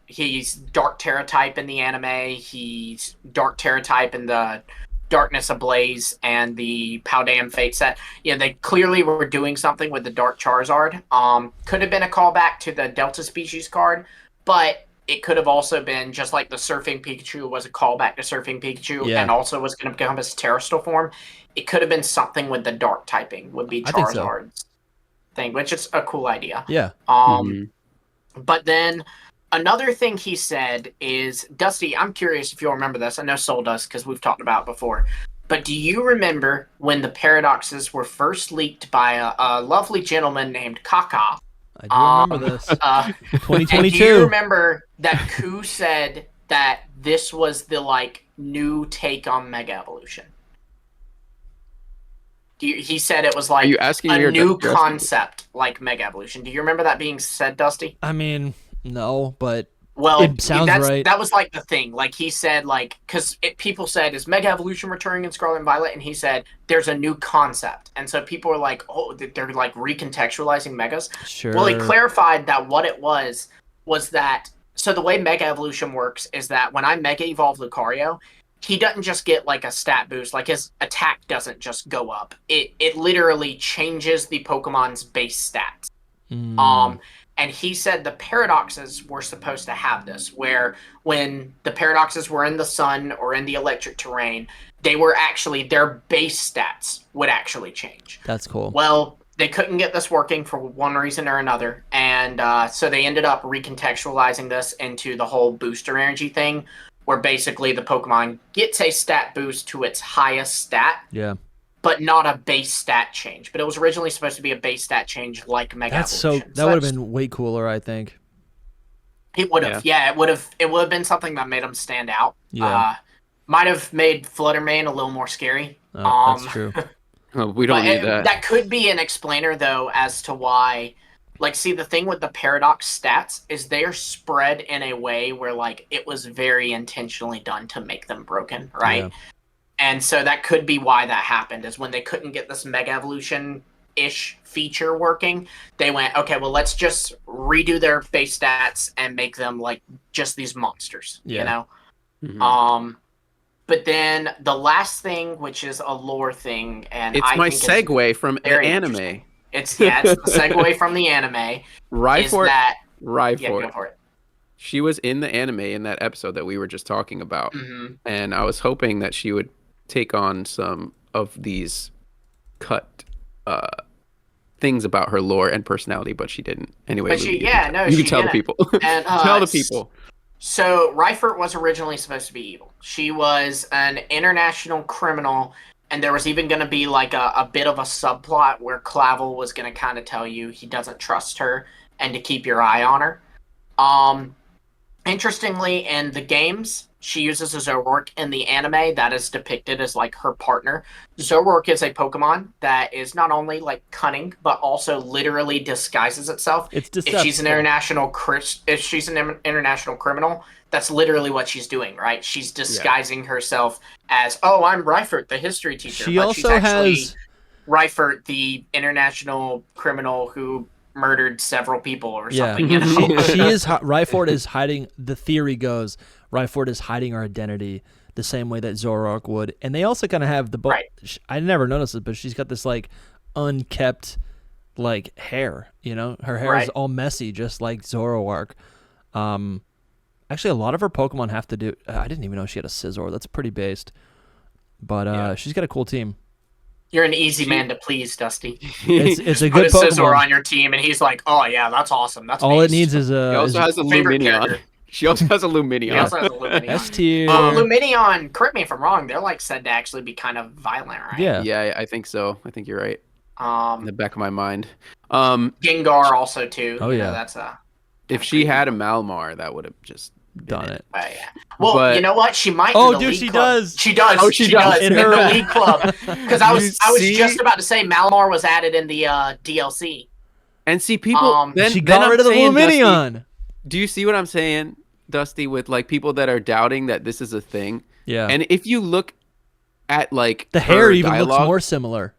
Speaker 2: He's Dark Terra type in the anime. He's Dark Terra type in the Darkness Ablaze and the Paldean Fate set. They clearly were doing something with the Dark Charizard. Could have been a callback to the Delta Species card, but it could have also been just like the Surfing Pikachu was a callback to Surfing Pikachu and also was going to become his Terrastal form. It could have been something with the Dark typing would be Charizard's thing, which is a cool idea.
Speaker 1: Yeah.
Speaker 2: But then another thing he said is, Dusty, I'm curious if you'll remember this. I know Soul does because we've talked about it before. But do you remember when the paradoxes were first leaked by a lovely gentleman named Kaka?
Speaker 1: I do remember this. 2022.
Speaker 2: Do you remember that Ku said that this was the like new take on Mega Evolution? He said it was like a new concept like Mega Evolution. Do you remember that being said, Dusty?
Speaker 1: I mean, no, but
Speaker 2: it
Speaker 1: sounds right.
Speaker 2: That was like the thing. Like he said, like, because people said, is Mega Evolution returning in Scarlet and Violet? And he said, there's a new concept. And so people were like, oh, they're like recontextualizing Megas.
Speaker 1: Sure.
Speaker 2: Well, he clarified that what it was that, so the way Mega Evolution works is that when I Mega Evolve Lucario, he doesn't just get like a stat boost. Like his attack doesn't just go up. It literally changes the Pokemon's base stats. And he said the paradoxes were supposed to have this, where when the paradoxes were in the sun or in the electric terrain, they were actually, their base stats would actually change.
Speaker 1: That's cool.
Speaker 2: Well, they couldn't get this working for one reason or another. And so they ended up recontextualizing this into the whole booster energy thing, where basically the Pokemon gets a stat boost to its highest stat.
Speaker 1: Yeah.
Speaker 2: But not a base stat change. But it was originally supposed to be a base stat change like Mega Evolution.
Speaker 1: That would have been way cooler, I think.
Speaker 2: It would have. Yeah, it would have been something that made them stand out.
Speaker 1: Yeah.
Speaker 2: Might have made Fluttermane a little more scary.
Speaker 1: That's true.
Speaker 3: We don't need that.
Speaker 2: That could be an explainer, though, as to why... Like, see, the thing with the Paradox stats is they're spread in a way where, like, it was very intentionally done to make them broken, right? Yeah. And so that could be why that happened, is when they couldn't get this Mega Evolution-ish feature working, they went, okay, well, let's just redo their base stats and make them, like, just these monsters, you know? Mm-hmm. But then the last thing, which is a lore thing, and
Speaker 3: it's my segue from an anime.
Speaker 2: It's the segue from the anime.
Speaker 3: Ryfort.
Speaker 2: Yeah, go for it.
Speaker 3: She was in the anime in that episode that we were just talking about. Mm-hmm. And I was hoping that she would take on some of these cut things about her lore and personality, but she didn't. Anyway,
Speaker 2: but you can
Speaker 3: tell the people.
Speaker 2: And,
Speaker 3: tell the people.
Speaker 2: So Ryfort was originally supposed to be evil. She was an international criminal And there was even going to be like a bit of a subplot where Clavel was going to kind of tell you he doesn't trust her and to keep your eye on her. Interestingly, in the games, she uses a Zoroark. In the anime, that is depicted as like her partner. Zoroark is a Pokemon that is not only like cunning, but also literally disguises itself.
Speaker 1: It's deceptive.
Speaker 2: If she's an international criminal, that's literally what she's doing, right? She's disguising herself as, oh, I'm Reifert, the history teacher.
Speaker 1: She also has
Speaker 2: Reifert, the international criminal who murdered several people or something. You know?
Speaker 1: Reifert is hiding. The theory goes Reifert is hiding her identity the same way that Zoroark would, and they also kind of have the.
Speaker 2: Right.
Speaker 1: I never noticed it, but she's got this like unkept like hair. You know, her hair is all messy, just like Zoroark. Actually, a lot of her Pokemon have to do. I didn't even know she had a Scizor. That's pretty based, but she's got a cool team.
Speaker 2: You're an easy man to please, Dusty.
Speaker 1: It's a good
Speaker 2: Put a
Speaker 1: Pokemon.
Speaker 2: Scizor on your team, and he's like, "Oh yeah, that's awesome. That's
Speaker 1: all it needs is a."
Speaker 3: He also has a Luminion. She also has a Luminion.
Speaker 2: He also has a Luminion.
Speaker 1: S tier.
Speaker 2: Luminion. Correct me if I'm wrong. They're like said to actually be kind of violent, right?
Speaker 3: Yeah, I think so. I think you're right. In the back of my mind.
Speaker 2: Gengar also too.
Speaker 1: Oh yeah,
Speaker 2: that's a.
Speaker 3: If she had a Malamar, that would have just
Speaker 1: done it.
Speaker 2: Yeah. Well, you know what? She might.
Speaker 1: Oh, dude, she does.
Speaker 2: She does.
Speaker 3: Oh, she does.
Speaker 2: In the League Club. Because I was just about to say Malamar was added in the DLC.
Speaker 3: And see, people.
Speaker 1: She got rid of the Luminion.
Speaker 3: Dusty, do you see what I'm saying, Dusty? With like people that are doubting that this is a thing.
Speaker 1: Yeah.
Speaker 3: And if you look at like
Speaker 1: the hair, even looks more similar.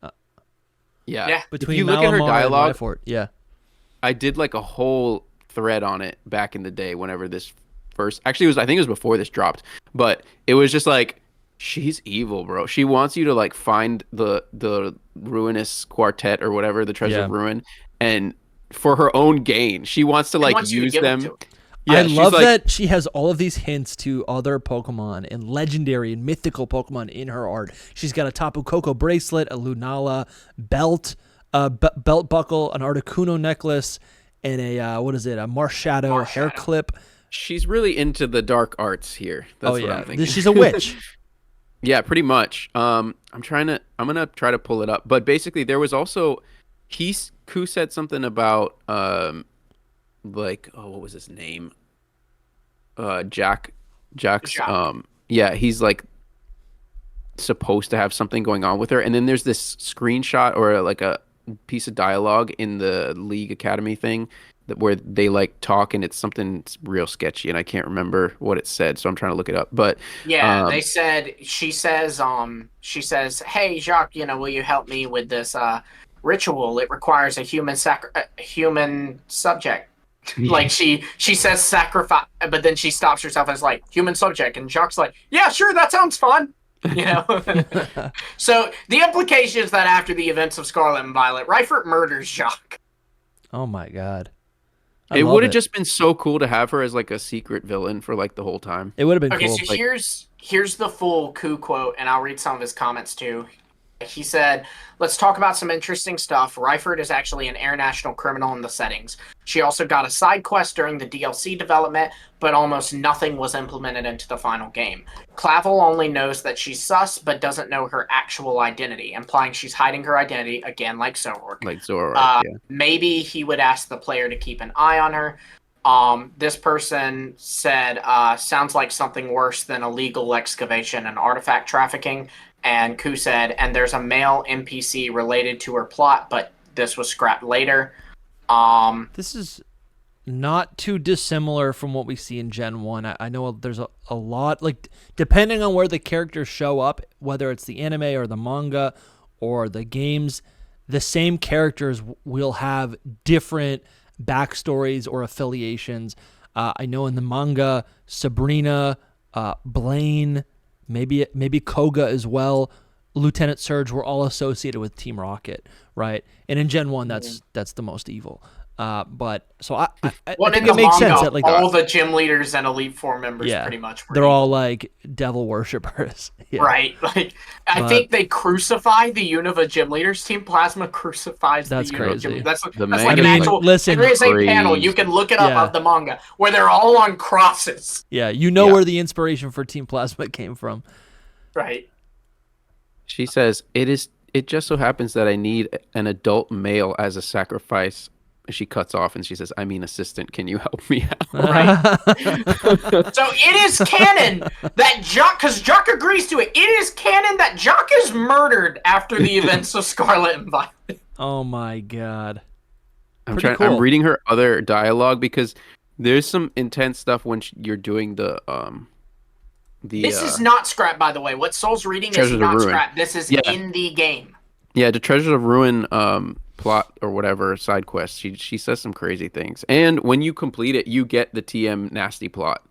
Speaker 2: Yeah.
Speaker 1: Between
Speaker 3: if you look
Speaker 1: Malamar
Speaker 3: at her dialogue,
Speaker 1: and Reifort, yeah.
Speaker 3: I did like a whole thread on it back in the day. Whenever this first, actually, I think it was before this dropped, but it was just like, she's evil, bro. She wants you to like find the ruinous quartet or whatever, the treasure of ruin, and for her own gain, she wants to like use them.
Speaker 1: I love that she has all of these hints to other Pokemon and legendary and mythical Pokemon in her art. She's got a Tapu Koko bracelet, a Lunala belt, belt buckle, an Articuno necklace, and a a Marshadow hair clip.
Speaker 3: She's really into the dark arts here. That's what I'm thinking.
Speaker 1: She's a witch.
Speaker 3: Yeah, pretty much. I'm gonna try to pull it up. But basically there was also who said something about what was his name? Jack's he's like supposed to have something going on with her. And then there's this screenshot or like a piece of dialogue in the League Academy thing where they like talk, and it's something real sketchy, and I can't remember what it said, so I'm trying to look it up. But
Speaker 2: they said she says, "Hey Jacques, will you help me with this ritual? It requires a human subject." Like she says sacrifice, but then she stops herself as like human subject, and Jacques like, "Yeah, sure, that sounds fun." So the implication is that after the events of Scarlet and Violet, Reifert murders Jacques.
Speaker 1: Oh my god.
Speaker 3: It would have just been so cool to have her as like a secret villain for like the whole time.
Speaker 1: It would have been cool.
Speaker 2: Okay, so here's the full coup quote, and I'll read some of his comments too. He said, "Let's talk about some interesting stuff. Reifert is actually an international criminal in the settings. She also got a side quest during the DLC development, but almost nothing was implemented into the final game. Clavel only knows that she's sus, but doesn't know her actual identity, implying she's hiding her identity, again, like Zoroark. Maybe he would ask the player to keep an eye on her. This person said, sounds like something worse than illegal excavation and artifact trafficking. And Ku said, and there's a male NPC related to her plot, but this was scrapped later.
Speaker 1: This is not too dissimilar from what we see in Gen 1. I know there's a lot, like, depending on where the characters show up, whether it's the anime or the manga or the games, the same characters will have different backstories or affiliations. I know in the manga, Sabrina, Blaine, maybe Koga as well, Lieutenant Surge were all associated with Team Rocket, right? And in Gen 1, that's the most evil. But so I think it makes sense that like
Speaker 2: all the gym leaders and Elite Four members pretty much were
Speaker 1: they're all like devil worshippers.
Speaker 2: Right. Like I think they crucify the Unova gym leaders. Team Plasma crucifies the Unova gym leaders. That's like an actual
Speaker 1: listen,
Speaker 2: there is a panel, you can look it up of the manga where they're all on crosses.
Speaker 1: Yeah, where the inspiration for Team Plasma came from.
Speaker 2: Right.
Speaker 3: She says, it just so happens that I need an adult male as a sacrifice. She cuts off and she says, I mean, assistant, can you help me out?
Speaker 2: Right. So it is canon that Jock, because Jock agrees to it, it is canon that Jock is murdered after the events of Scarlet and Violet.
Speaker 1: Oh my god.
Speaker 3: I'm reading her other dialogue because there's some intense stuff when you're doing the
Speaker 2: this is not scrap, by the way. What Soul's reading is not scrap. This is in the game.
Speaker 3: Yeah, the Treasures of Ruin plot or whatever side quest. She says some crazy things, and when you complete it, you get the TM nasty plot.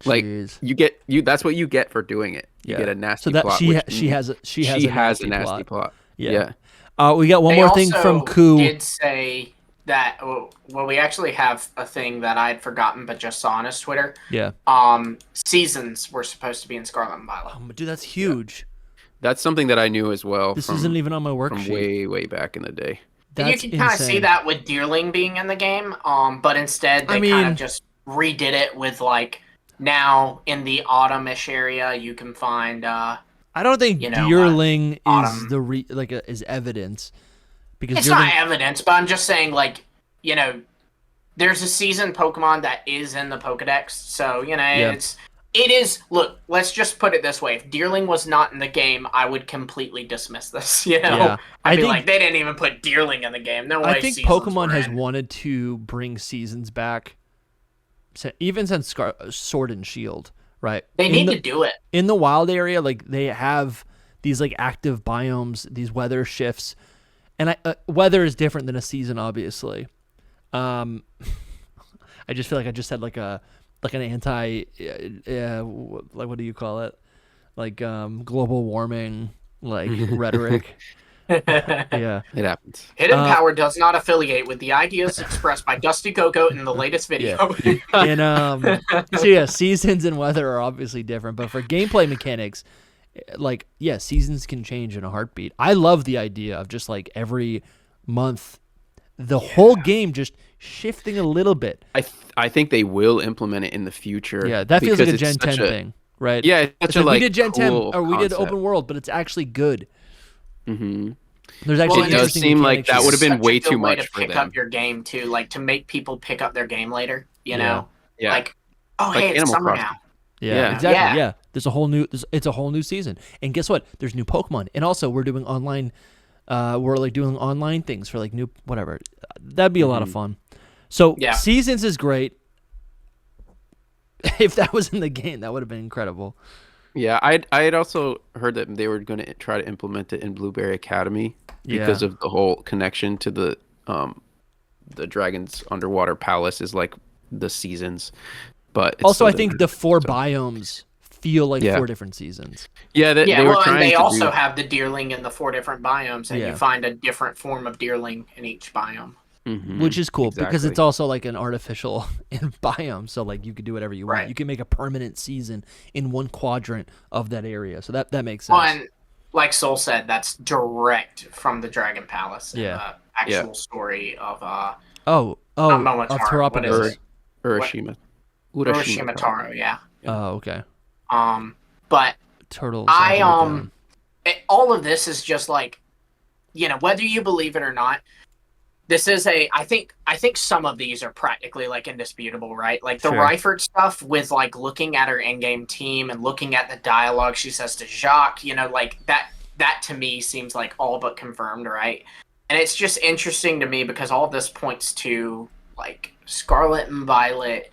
Speaker 3: Like that's what you get for doing it. You get a nasty plot.
Speaker 1: She has a nasty
Speaker 3: plot.
Speaker 1: Yeah. We got one more thing from Koo.
Speaker 2: Did say that we actually have a thing that I had forgotten but just saw on his Twitter.
Speaker 1: Yeah.
Speaker 2: Seasons were supposed to be in Scarlet and Violet.
Speaker 1: Dude, that's huge.
Speaker 3: Yeah. That's something that I knew as well.
Speaker 1: This isn't even on my worksheet.
Speaker 3: From way back in the day.
Speaker 2: You can kind of see that with Deerling being in the game, but instead they kind of just redid it with like now in the autumn-ish area you can find.
Speaker 1: I don't think Deerling is is evidence. Because
Speaker 2: it's not evidence, but I'm just saying, like, there's a seasoned Pokemon that is in the Pokedex, so, it is, look, let's just put it this way. If Deerling was not in the game, I would completely dismiss this,
Speaker 1: Yeah.
Speaker 2: I'd be like, they didn't even put Deerling in the game. No way.
Speaker 1: I think Pokemon has wanted to bring seasons back, even since Sword and Shield, right?
Speaker 2: They need to do it.
Speaker 1: In the wild area, like, they have these, like, active biomes, these weather shifts. And weather is different than a season, obviously. I just feel like I just had like an anti, like what do you call it? Like global warming, like rhetoric. Yeah,
Speaker 3: it happens.
Speaker 2: Hidden Power does not affiliate with the ideas expressed by DustyGogoat in the latest video.
Speaker 1: Yeah. And so yeah, seasons and weather are obviously different, but for gameplay mechanics. Like, yeah, seasons can change in a heartbeat. I love the idea of just like every month, the whole game just shifting a little bit.
Speaker 3: I think they will implement it in the future.
Speaker 1: Yeah, that feels like a Gen 10 thing, right?
Speaker 3: Yeah, it's such
Speaker 1: we did Gen 10 or we
Speaker 3: concept.
Speaker 1: did open world, but it's actually good.
Speaker 3: Mm-hmm.
Speaker 1: There's actually
Speaker 3: it does seem like that would have been way too much for them.
Speaker 2: Pick up your game too, like to make people pick up their game later. You know,
Speaker 3: yeah.
Speaker 2: Like, hey, it's summer now.
Speaker 1: Yeah, exactly. Yeah. There's a whole new. It's a whole new season, and guess what? There's new Pokemon, and also we're doing online. We're like doing online things for like new whatever. That'd be a lot of fun. So seasons is great. If that was in the game, that would have been incredible.
Speaker 3: Yeah, I had also heard that they were going to try to implement it in Blueberry Academy because of the whole connection to the Dragon's Underwater Palace is like the seasons. But
Speaker 1: also, I think the 4 biomes feel like 4 different seasons.
Speaker 3: Yeah, they were trying
Speaker 2: and they
Speaker 3: to
Speaker 2: also have the Deerling in the 4 different biomes, and you find a different form of Deerling in each biome.
Speaker 3: Mm-hmm.
Speaker 1: Which is cool because it's also like an artificial biome, so like you could do whatever you want. You can make a permanent season in one quadrant of that area, so that makes sense.
Speaker 2: Well, and like Soul said, that's direct from the Dragon Palace. The actual story of
Speaker 1: of Terrapolis.
Speaker 3: Urashima.
Speaker 2: Urashimataro, yeah.
Speaker 1: Oh, okay.
Speaker 2: But
Speaker 1: Turtles.
Speaker 2: All of this is just like, whether you believe it or not, this is I think some of these are practically like indisputable, right? Like the Reifert stuff with like looking at her in-game team and looking at the dialogue she says to Jacques, like that to me seems like all but confirmed, right? And it's just interesting to me because all of this points to like Scarlet and Violet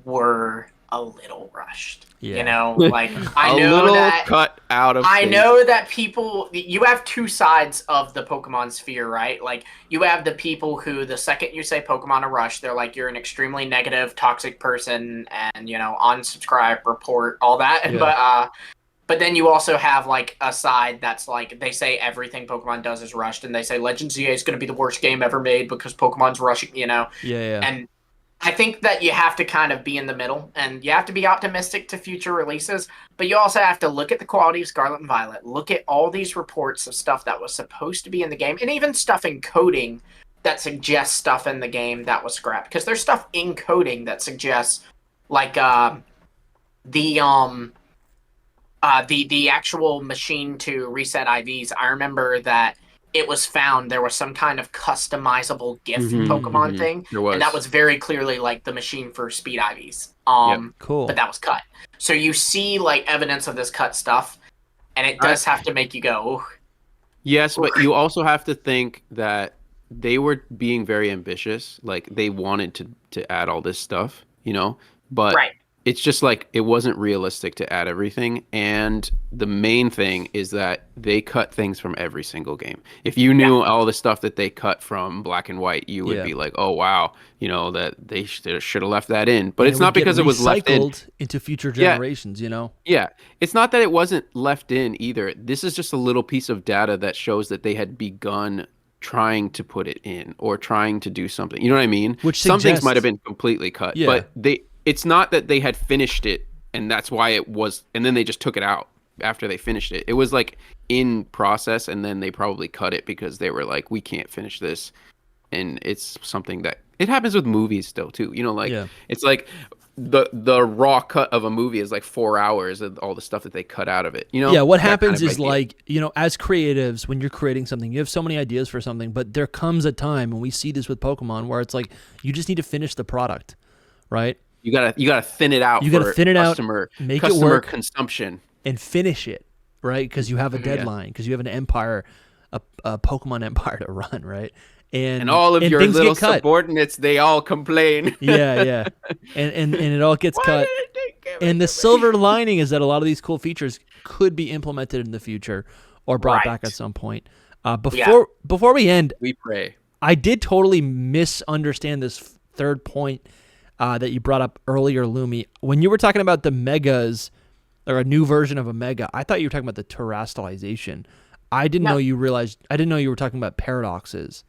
Speaker 2: were a little rushed. Like I know that
Speaker 3: cut out of
Speaker 2: I know that people, you have 2 sides of the Pokemon sphere, right? Like you have the people who the second you say Pokemon are rushed, they're like, you're an extremely negative, toxic person and, unsubscribe, report, all that. But then you also have like a side that's like, they say everything Pokemon does is rushed and they say Legends EA is going to be the worst game ever made because Pokemon's rushing, And I think that you have to kind of be in the middle, and you have to be optimistic to future releases, but you also have to look at the quality of Scarlet and Violet, look at all these reports of stuff that was supposed to be in the game, and even stuff in coding that suggests stuff in the game that was scrapped. Because there's stuff in coding that suggests, like, The actual machine to reset IVs, I remember that it was found there was some kind of customizable gift Pokemon thing.
Speaker 3: There was.
Speaker 2: And that was very clearly like the machine for speed IVs.
Speaker 1: Cool.
Speaker 2: But that was cut. So you see like evidence of this cut stuff, and it does have to make you go, ooh.
Speaker 3: Yes, but you also have to think that they were being very ambitious. Like they wanted to add all this stuff, but it's just like it wasn't realistic to add everything. And the main thing is that they cut things from every single game. If you knew all the stuff that they cut from Black and White, you would be like, oh, wow, that they should have left that in. But it's not because it was left in.
Speaker 1: Into future generations,
Speaker 3: Yeah. It's not that it wasn't left in either. This is just a little piece of data that shows that they had begun trying to put it in or trying to do something. You know what I mean? Some things might have been completely cut, but it's not that they had finished it and that's why it was, and then they just took it out after they finished it. It was like in process, and then they probably cut it because they were like, we can't finish this. And it's something that it happens with movies still too. It's like the raw cut of a movie is like 4 hours of all the stuff that they cut out of it.
Speaker 1: What happens is like, as creatives, when you're creating something, you have so many ideas for something, but there comes a time, and we see this with Pokemon, where it's like you just need to finish the product, right?
Speaker 3: You gotta thin it out.
Speaker 1: You gotta thin it out, make it work,
Speaker 3: consumption,
Speaker 1: and finish it, right? Because you have a deadline, because you have an empire, a Pokemon empire to run, right? And
Speaker 3: all of your little subordinates, they all complain.
Speaker 1: Yeah. And it all gets cut. And the silver lining is that a lot of these cool features could be implemented in the future or brought back at some point. Before we end,
Speaker 3: we pray.
Speaker 1: I did totally misunderstand this third point that you brought up earlier, Lumi. When you were talking about the megas, or a new version of a mega, I thought you were talking about the terastallization. I didn't know you were talking about paradoxes.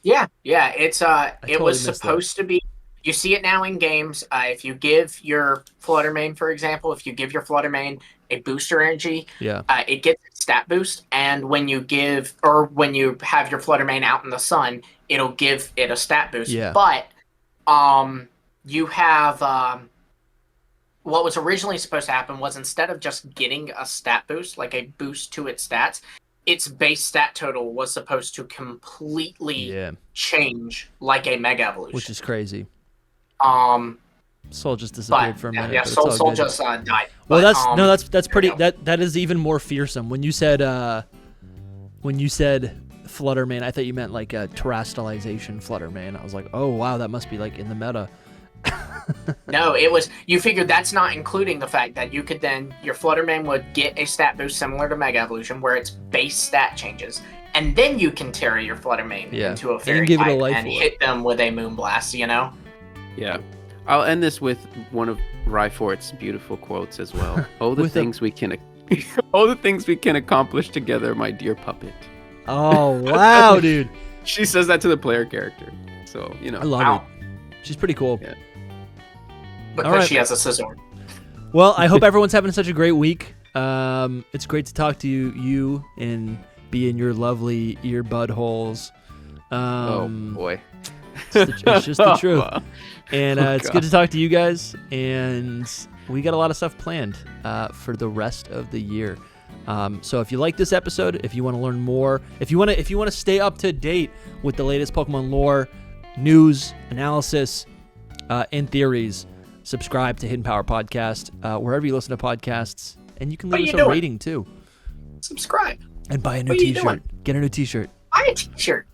Speaker 2: Yeah. It was supposed to be. You see it now in games. If you give your Fluttermane, for example, a booster energy, it gets a stat boost. And when you have your Fluttermane out in the sun, it'll give it a stat boost.
Speaker 1: Yeah.
Speaker 2: But you have what was originally supposed to happen was, instead of just getting a stat boost, like a boost to its stats, its base stat total was supposed to completely change like a Mega Evolution.
Speaker 1: Which is crazy. Soul just disappeared for a minute.
Speaker 2: Yeah, Soul just died.
Speaker 1: Well, that's pretty. That is even more fearsome. When you said Fluttermane, I thought you meant like a terastallization Fluttermane. I was like, oh wow, that must be like in the meta.
Speaker 2: No, it was. You figured that's not including the fact that you could then, your Fluttermane would get a stat boost similar to Mega Evolution, where its base stat changes, and then you can carry your Fluttermane into a fairy type and hit them with a Moonblast.
Speaker 3: Yeah. I'll end this with one of Ryfort's beautiful quotes as well. All the things we can accomplish together, my dear puppet.
Speaker 1: Oh wow, dude!
Speaker 3: She says that to the player character, so
Speaker 1: I love it. She's pretty cool.
Speaker 3: Yeah.
Speaker 2: Because she has a scissor.
Speaker 1: Well, I hope everyone's having such a great week. It's great to talk to you and be in your lovely earbud holes.
Speaker 3: Oh boy.
Speaker 1: It's just the truth. Wow. And it's good to talk to you guys. And we got a lot of stuff planned for the rest of the year. So if you like this episode, if you want to learn more, if you want to stay up to date with the latest Pokemon lore, news, analysis, and theories, subscribe to Hidden Power Podcast wherever you listen to podcasts, and you can leave us a rating too.
Speaker 2: Subscribe
Speaker 1: and buy a new T-shirt. Get a new T-shirt.
Speaker 2: Buy a T-shirt.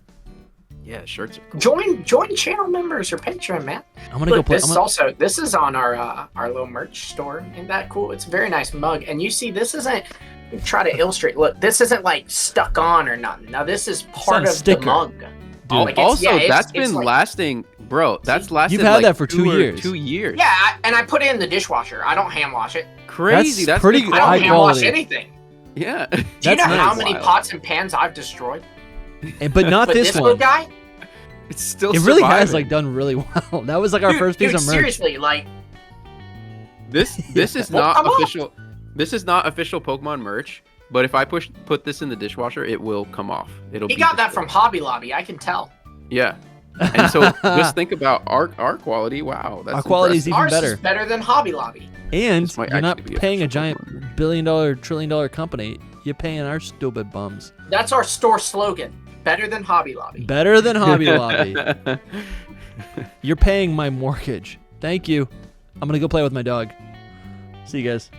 Speaker 3: Yeah, shirts are cool.
Speaker 2: Join channel members or Patreon, man.
Speaker 1: I'm gonna go play.
Speaker 2: This is on our little merch store. Isn't that cool? It's a very nice mug, and you see, this isn't. Try to illustrate. Look, this isn't like stuck on or nothing. Now this is part of the mug.
Speaker 3: That's been lasting, bro. That's lasted.
Speaker 1: You've had that for 2 years.
Speaker 3: 2 years.
Speaker 2: Yeah, and I put it in the dishwasher. I don't hand wash it.
Speaker 3: Crazy. That's
Speaker 1: pretty
Speaker 2: I don't hand wash anything.
Speaker 3: Yeah.
Speaker 2: Do you know how many pots and pans I've destroyed?
Speaker 1: But not this one.
Speaker 2: Guy.
Speaker 3: It's still.
Speaker 1: It really has done really well. That was like our first piece of merch.
Speaker 2: Seriously, like.
Speaker 3: This is not official. This is not official Pokemon merch, but if I put this in the dishwasher, it will come off.
Speaker 2: He got that from Hobby Lobby, I can tell.
Speaker 3: Yeah. And so just think about our quality. Wow, that's
Speaker 1: our quality is even better.
Speaker 2: Ours is better than Hobby Lobby.
Speaker 1: And you're not paying a giant billion-dollar, trillion-dollar company. You're paying our stupid bums.
Speaker 2: That's our store slogan. Better than Hobby Lobby.
Speaker 1: Better than Hobby Lobby. You're paying my mortgage. Thank you. I'm going to go play with my dog. See you guys.